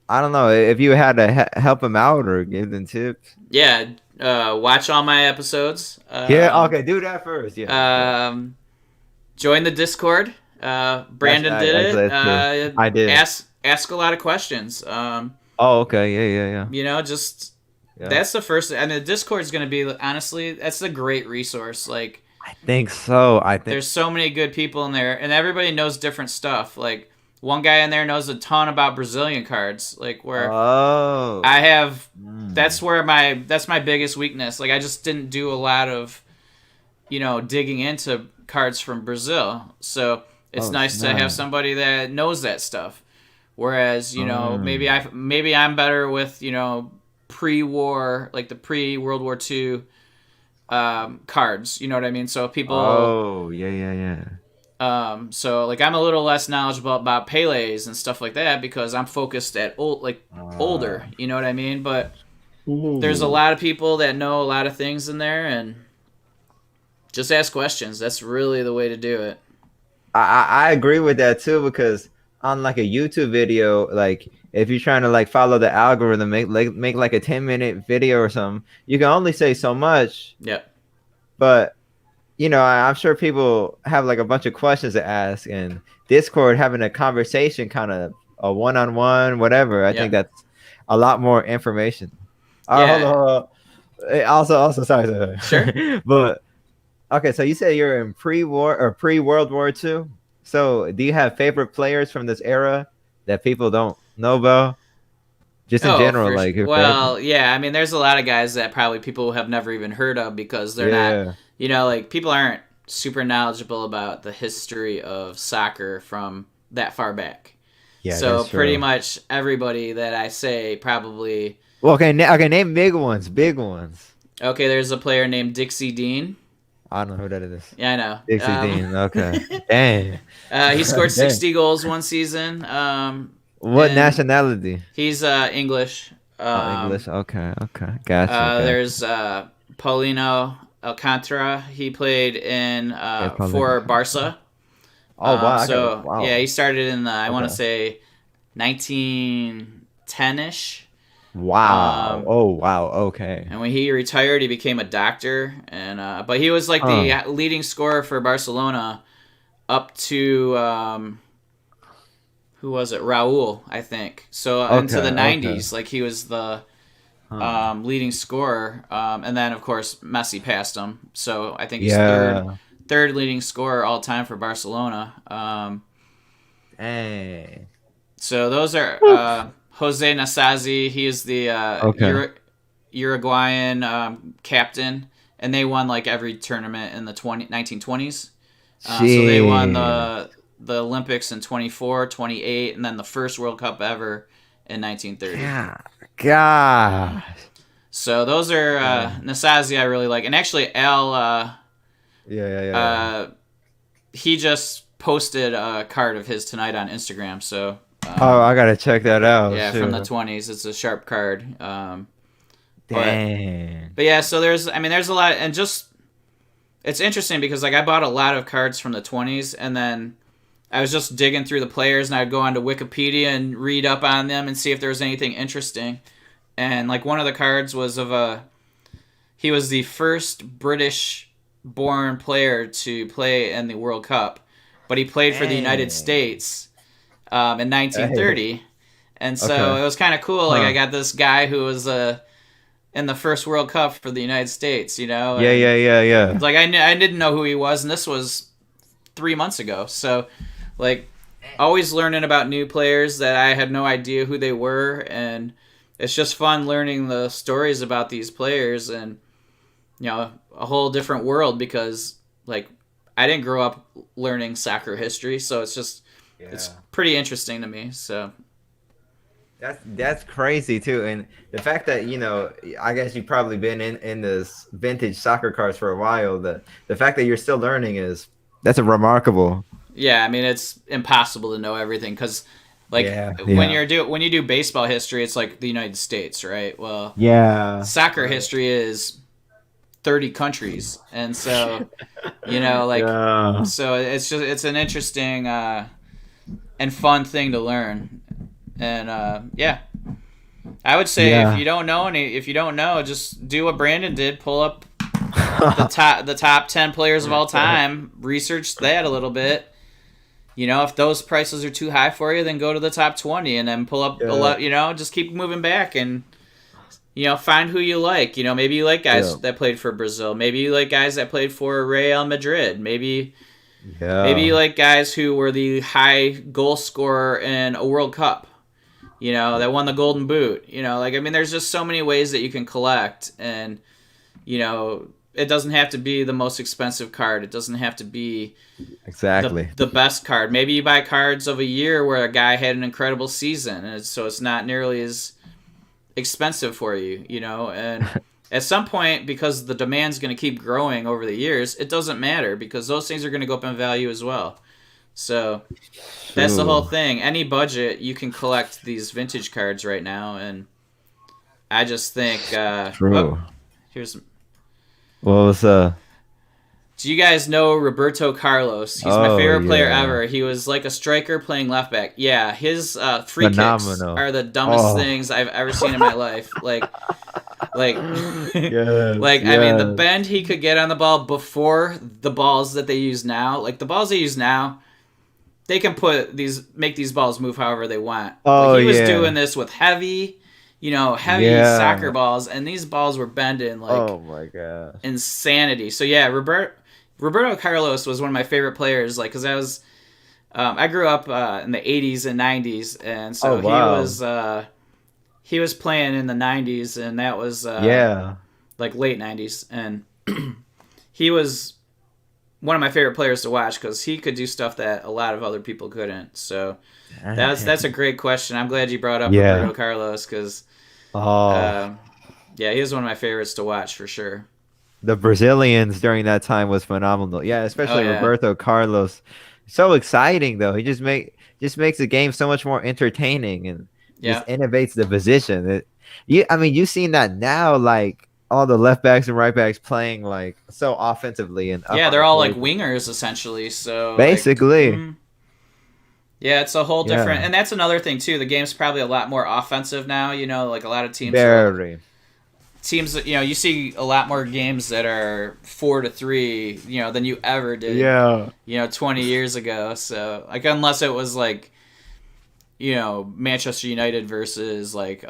Speaker 2: I don't know if you had to help them out or give them tips.
Speaker 1: Yeah. Watch all my episodes.
Speaker 2: Yeah, okay, do that first. Yeah, yeah.
Speaker 1: Um, join the Discord.
Speaker 2: That's
Speaker 1: Brandon did
Speaker 2: actually
Speaker 1: it.
Speaker 2: that's true. I did.
Speaker 1: Ask a lot of questions.
Speaker 2: Oh, okay. Yeah, yeah, yeah.
Speaker 1: Just
Speaker 2: Yeah.
Speaker 1: that's the first. I mean, the Discord is going to be honestly that's a great resource. Like,
Speaker 2: I think so. I think.
Speaker 1: there's so many good people in there, and everybody knows different stuff. Like, one guy in there knows a ton about Brazilian cards. Like, where
Speaker 2: Oh.
Speaker 1: I have,
Speaker 2: Mm.
Speaker 1: that's my biggest weakness. Like, I just didn't do a lot of digging into cards from Brazil. So it's
Speaker 2: Oh,
Speaker 1: nice to have
Speaker 2: snap.
Speaker 1: somebody that knows that stuff. Whereas,
Speaker 2: Mm.
Speaker 1: maybe I'm better with, pre-war, like the pre-World War II cards. You know what I mean? So people,
Speaker 2: Oh, yeah, yeah, yeah.
Speaker 1: so like I'm a little less knowledgeable about Pele's and stuff like that because I'm focused at older. You know what I mean? But there's a
Speaker 2: Ooh.
Speaker 1: lot of people that know a lot of things in there, and just ask questions. That's really the way to do it.
Speaker 2: I agree with that too because on like a YouTube video, like if you're trying to like follow the algorithm, make like a 10-minute video or something, you can only say so much.
Speaker 1: Yep.
Speaker 2: But I'm sure people have like a bunch of questions to ask, and Discord having a conversation, kind of a one-on-one, whatever. I think
Speaker 1: Yep.
Speaker 2: that's a lot more information. All right, hold on,
Speaker 1: Yeah.
Speaker 2: hold on. Also, sorry,
Speaker 1: Sure.
Speaker 2: but okay. So you say you're in pre-war or pre-World War II. So do you have favorite players from this era that people don't know about? Just in
Speaker 1: Oh,
Speaker 2: general, like your favorite?
Speaker 1: well, yeah. I mean, there's a lot of guys that probably people have never even heard of because they're not,
Speaker 2: Yeah,
Speaker 1: like people aren't super knowledgeable about the history of soccer from that far back.
Speaker 2: yeah,
Speaker 1: So
Speaker 2: that's
Speaker 1: pretty
Speaker 2: true.
Speaker 1: much everybody that I say probably
Speaker 2: Well, okay, okay, name big ones, big ones.
Speaker 1: okay. There's a player named Dixie Dean.
Speaker 2: I don't know who that is.
Speaker 1: Yeah, I know.
Speaker 2: Dixie Dean. Okay. Dang.
Speaker 1: He scored
Speaker 2: Dang.
Speaker 1: 60 goals one season.
Speaker 2: What
Speaker 1: And
Speaker 2: nationality?
Speaker 1: he's English.
Speaker 2: Oh, English. Okay. Okay. Gotcha. Gotcha.
Speaker 1: There's Paulino Alcantara. He played in
Speaker 2: Okay. Probably.
Speaker 1: for Barca.
Speaker 2: Oh wow. I got.
Speaker 1: So yeah,
Speaker 2: Wow.
Speaker 1: he started in the I want to
Speaker 2: Okay.
Speaker 1: say 1910ish.
Speaker 2: Wow.
Speaker 1: Um,
Speaker 2: Oh wow. Okay.
Speaker 1: and when he retired, he became a doctor. And but he was like
Speaker 2: Huh.
Speaker 1: the leading scorer for Barcelona up to who was it? Raul, I think. So into
Speaker 2: Okay.
Speaker 1: the
Speaker 2: Okay.
Speaker 1: 90s, like he was the
Speaker 2: Huh.
Speaker 1: leading scorer, and then of course Messi passed him. So I think he's
Speaker 2: Yeah.
Speaker 1: third leading scorer all time for Barcelona.
Speaker 2: Dang.
Speaker 1: So those are Jose Nasazi. He is the
Speaker 2: Okay.
Speaker 1: Uruguayan captain, and they won like every tournament in the 1920s. So they won
Speaker 2: Shit.
Speaker 1: the Olympics in 24, 28, and then the first World Cup ever in 1930.
Speaker 2: God. Gosh.
Speaker 1: So those are
Speaker 2: Yeah.
Speaker 1: Nasazi I really like, and actually Al
Speaker 2: Yeah. Yeah. Yeah.
Speaker 1: uh, he just posted a card of his tonight on Instagram. So
Speaker 2: Oh, I gotta check that out.
Speaker 1: yeah, from the
Speaker 2: Sure.
Speaker 1: 20s, it's a sharp card. But
Speaker 2: Dang.
Speaker 1: but yeah, so there's a lot, and just it's interesting because like I bought a lot of cards from the 20s, and then I was just digging through the players, and I'd go onto Wikipedia and read up on them and see if there was anything interesting. And like one of the cards was he was the first British born player to play in the World Cup, but he played for the United
Speaker 2: Dang.
Speaker 1: States in
Speaker 2: Hey.
Speaker 1: 1930. And so
Speaker 2: Okay.
Speaker 1: it was kind of cool. Like I
Speaker 2: Huh.
Speaker 1: got this guy who was in the first World Cup for the United States,
Speaker 2: Yeah.
Speaker 1: and
Speaker 2: Yeah. Yeah. Yeah.
Speaker 1: like I didn't know who he was, and this was 3 months ago. So like always learning about new players that I had no idea who they were, and it's just fun learning the stories about these players, and a whole different world because like I didn't grow up learning soccer history, so it's
Speaker 2: Yeah.
Speaker 1: pretty interesting to me. So
Speaker 2: That's crazy too, and the fact that I guess you've probably been in this vintage soccer cards for a while. The fact that you're still learning that's a remarkable.
Speaker 1: Yeah, I mean it's impossible to know everything because, like,
Speaker 2: Yeah,
Speaker 1: when
Speaker 2: yeah,
Speaker 1: you do baseball history, it's like the United States, right? Well,
Speaker 2: yeah.
Speaker 1: soccer
Speaker 2: Right.
Speaker 1: history is 30 countries, and so like,
Speaker 2: Yeah,
Speaker 1: so it's an interesting and fun thing to learn, and yeah, I would say
Speaker 2: yeah.
Speaker 1: if you don't know, just do what Brandon did, pull up the top 10 players of all time, research that a little bit. If those prices are too high for you, then go to the top 20 and then pull up a
Speaker 2: Yeah,
Speaker 1: lot, just keep moving back and find who you like. Maybe you like
Speaker 2: yeah,
Speaker 1: guys that played for Brazil. Maybe you like guys that played for Real Madrid. Maybe you
Speaker 2: yeah.
Speaker 1: like guys who were the high goal scorer in a World Cup. That won the Golden Boot. Like, I mean, there's just so many ways that you can collect, and it doesn't have to be the most expensive card. It doesn't have to be
Speaker 2: Exactly.
Speaker 1: the best card. Maybe you buy cards of a year where a guy had an incredible season, and so it's not nearly as expensive for you, and at some point, because the demand's going to keep growing over the years, it doesn't matter because those things are going to go up in value as well. So that's the whole
Speaker 2: True.
Speaker 1: thing. Any budget, you can collect these vintage cards right now, and I just think,
Speaker 2: True.
Speaker 1: here's.
Speaker 2: What was
Speaker 1: Do you guys know Roberto Carlos? He's my
Speaker 2: Oh
Speaker 1: favorite player
Speaker 2: yeah.
Speaker 1: ever. He was like a striker playing left back. Yeah, his free kicks
Speaker 2: Phenomenal.
Speaker 1: are the dumbest
Speaker 2: Oh.
Speaker 1: things I've ever seen in my life. Like,
Speaker 2: Yes,
Speaker 1: I mean, the
Speaker 2: yes.
Speaker 1: bend he could get on the ball before the balls that they use now. Like the balls they use now, they can make these balls move however they want. But
Speaker 2: Oh
Speaker 1: he was
Speaker 2: yeah.
Speaker 1: doing this with heavy soccer
Speaker 2: Yeah.
Speaker 1: balls, and these balls were bending like
Speaker 2: Oh my gosh.
Speaker 1: insanity. So yeah, Roberto Carlos was one of my favorite players. Like, because I grew up in the '80s and '90s, and
Speaker 2: Oh
Speaker 1: so
Speaker 2: wow.
Speaker 1: he was playing in the '90s, and that was
Speaker 2: Yeah.
Speaker 1: like late '90s, and he was one of my favorite players to watch because he could do stuff that a lot of other people couldn't. So that's a great question. I'm glad you brought up
Speaker 2: Yeah.
Speaker 1: Roberto Carlos because
Speaker 2: Oh,
Speaker 1: um, yeah, he was one of my favorites to watch for sure.
Speaker 2: the Brazilians during that time was phenomenal. Yeah,
Speaker 1: Oh
Speaker 2: especially
Speaker 1: yeah,
Speaker 2: Roberto Carlos. So exciting though. He just makes the game so much more entertaining and just
Speaker 1: yeah.
Speaker 2: innovates the position. I mean, you've seen that now, like all the left backs and right backs playing like so offensively and up
Speaker 1: Yeah,
Speaker 2: on
Speaker 1: they're
Speaker 2: the
Speaker 1: all like
Speaker 2: court.
Speaker 1: wingers essentially. So like,
Speaker 2: Basically,
Speaker 1: yeah, it's a whole different,
Speaker 2: yeah,
Speaker 1: and that's another thing too. The game's probably a lot more offensive now. Like a lot of
Speaker 2: very.
Speaker 1: teams that you see a lot more games that are 4-3, than you ever did,
Speaker 2: Yeah.
Speaker 1: 20 years ago. So like, unless it was like, Manchester United versus like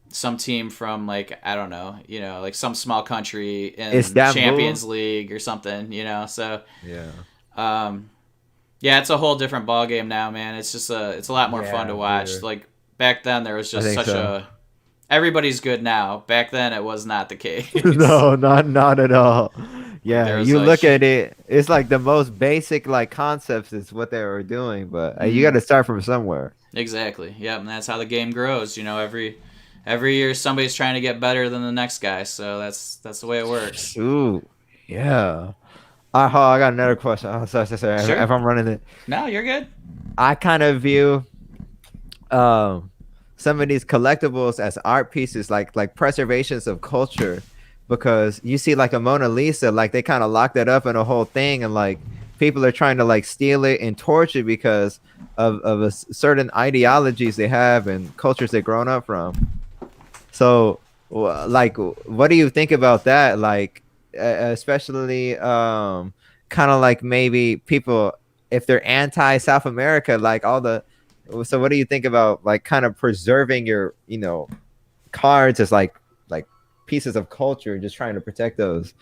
Speaker 1: some team from like I don't know, like some small country in
Speaker 2: Istanbul.
Speaker 1: Champions League or something, So
Speaker 2: Yeah.
Speaker 1: um, yeah, it's a whole different ball game now, man. It's a lot more fun to
Speaker 2: Yeah,
Speaker 1: watch.
Speaker 2: dude.
Speaker 1: Like back then, there was
Speaker 2: I
Speaker 1: just
Speaker 2: think
Speaker 1: such
Speaker 2: so.
Speaker 1: a everybody's good now. Back then, it was not the case.
Speaker 2: No, not at all.
Speaker 1: Like
Speaker 2: Yeah,
Speaker 1: there was
Speaker 2: you
Speaker 1: a
Speaker 2: look at it, it's like the most basic like concepts is what they were doing, but you got
Speaker 1: mm,
Speaker 2: to start from somewhere.
Speaker 1: exactly. Yep, and that's how the game grows. Every year somebody's trying to get better than the next guy. So that's the way it works.
Speaker 2: Ooh, yeah. I got another question. Oh, sorry.
Speaker 1: Sure.
Speaker 2: If I'm running it,
Speaker 1: No, you're good.
Speaker 2: I kind of view um some of these collectibles as art pieces, like preservations of culture, because you see like a Mona Lisa, like they kind of lock that up in a whole thing, and like people are trying to like steal it and torch it because of certain ideologies they have and cultures they've grown up from. So, like, what do you think about that? Like, especially, kind of like maybe people, if they're anti South America, like all the. So, what do you think about like kind of preserving your, cards as like pieces of culture, just trying to protect those?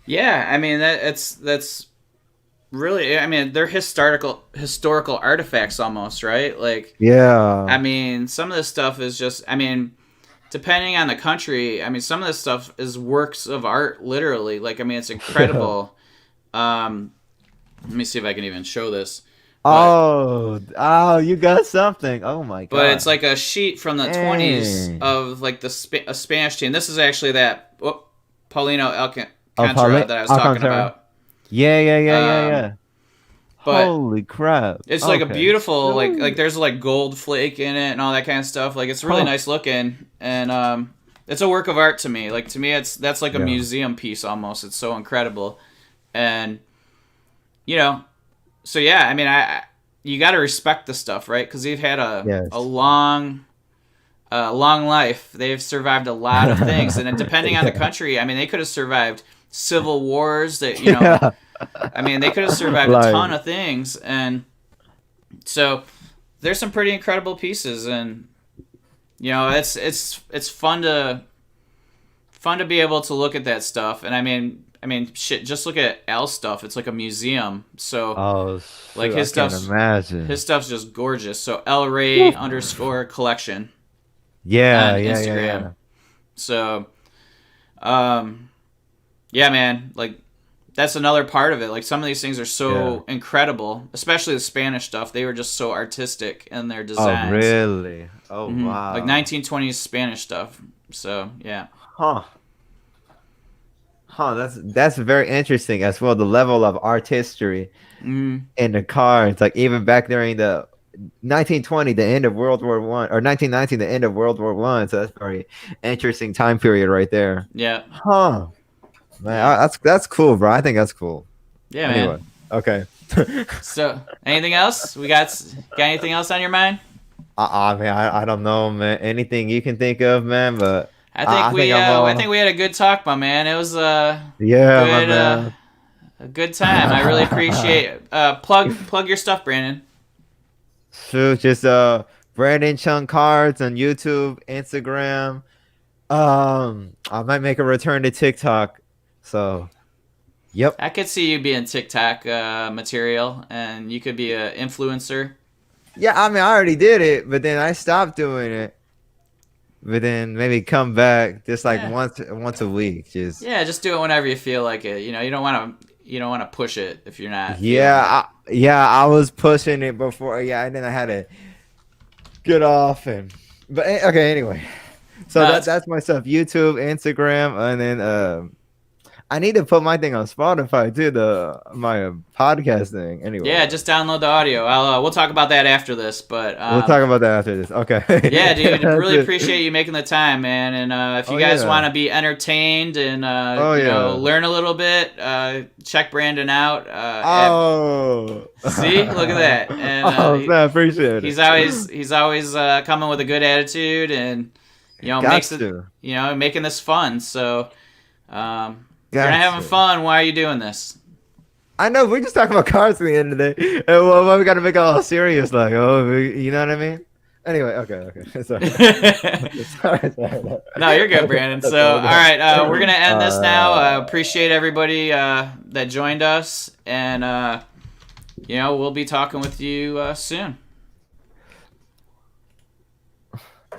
Speaker 1: Yeah, I mean that's really. I mean, they're historical artifacts almost, right? Like, I
Speaker 2: Yeah.
Speaker 1: mean, some of this stuff is just. I mean, depending on the country, I mean, some of this stuff is works of art, literally. Like, I mean, it's
Speaker 2: Yeah.
Speaker 1: incredible. Let me see if I can even show this.
Speaker 2: Oh, you got something. Oh my god.
Speaker 1: But it's like a sheet from the 20s
Speaker 2: Dang.
Speaker 1: of like a Spanish team. This is actually that Paulino
Speaker 2: Oh,
Speaker 1: Alcantara that I was talking about. Um,
Speaker 2: Yeah.
Speaker 1: but
Speaker 2: Holy crap.
Speaker 1: it's like a
Speaker 2: Okay.
Speaker 1: beautiful like
Speaker 2: Sweet.
Speaker 1: there's like gold flake in it and all that kind of stuff. Like it's really
Speaker 2: Huh.
Speaker 1: nice looking, and it's a work of art to me. Like to me, that's like a
Speaker 2: Yeah.
Speaker 1: museum piece almost. It's so incredible, and you know, so yeah. I mean, you got to respect the stuff, right? Because they've had
Speaker 2: Yes.
Speaker 1: a long life. They've survived a lot of things, and then depending on the
Speaker 2: Yeah.
Speaker 1: country, I mean, they could have survived civil wars. That
Speaker 2: Yeah.
Speaker 1: I mean, they could have survived a
Speaker 2: Like,
Speaker 1: ton of things, and so there's some pretty incredible pieces, and it's fun to be able to look at that stuff. And I mean, shit, just look at Al's stuff. It's like a museum. So
Speaker 2: oh,
Speaker 1: like
Speaker 2: shoot, I can't imagine.
Speaker 1: his stuff's just gorgeous. So El Ray _ collection
Speaker 2: Yeah,
Speaker 1: on
Speaker 2: yeah,
Speaker 1: Instagram.
Speaker 2: yeah.
Speaker 1: So, yeah, man, like that's another part of it. Like some of these things are so incredible, especially the Spanish stuff. They were just so artistic in their designs.
Speaker 2: Oh, really? Oh,
Speaker 1: Mhm.
Speaker 2: wow.
Speaker 1: Like 1920s Spanish stuff. So, yeah.
Speaker 2: Huh. That's very interesting as well. The level of artistry in the cards, like even back during the 1920, the end of World War One, or 1919, the end of World War One. So that's very interesting time period right there.
Speaker 1: Yeah.
Speaker 2: Huh. Man, that's cool, bro. I think that's cool.
Speaker 1: Yeah,
Speaker 2: Anyway,
Speaker 1: man.
Speaker 2: okay.
Speaker 1: So, anything else? Got anything else on your mind?
Speaker 2: Man, I don't know, man. Anything you can think of, man. But
Speaker 1: I think I think we had a good talk, my man. It was
Speaker 2: yeah, my
Speaker 1: good
Speaker 2: man.
Speaker 1: a good time. I really appreciate plug your stuff, Brandon.
Speaker 2: Shoot, just Brandon Chung cards on YouTube, Instagram. I might make a return to TikTok. So, yep.
Speaker 1: I could see you being TikTok material, and you could be an influencer.
Speaker 2: Yeah, I mean, I already did it, but then I stopped doing it. But then maybe come back just like once a week, just
Speaker 1: just do it whenever you feel like it. You know, you don't want to push it if you're not.
Speaker 2: I was pushing it before, and then I had to get off okay, anyway. So that's my stuff. YouTube, Instagram, and then I need to put my thing on Spotify too, my podcast thing. Anyway.
Speaker 1: Yeah, just download the audio. We'll talk about that after this, but
Speaker 2: we'll talk about that after this. Okay.
Speaker 1: Yeah, dude, really appreciate you making the time, man. And if you guys want to be entertained and learn a little bit, check Brandon out. See, look at that. And
Speaker 2: I appreciate it.
Speaker 1: He's always coming with a good attitude, and making this fun. So, if you're not having fun, why are you doing this?
Speaker 2: I know, we're just talking about cards at the end of the day. And why we got to make it all serious? Like, you know what I mean? Anyway, okay. Sorry.
Speaker 1: No, you're good, Brandon. So, all right, we're going to end this now. Appreciate everybody that joined us. And, we'll be talking with you soon.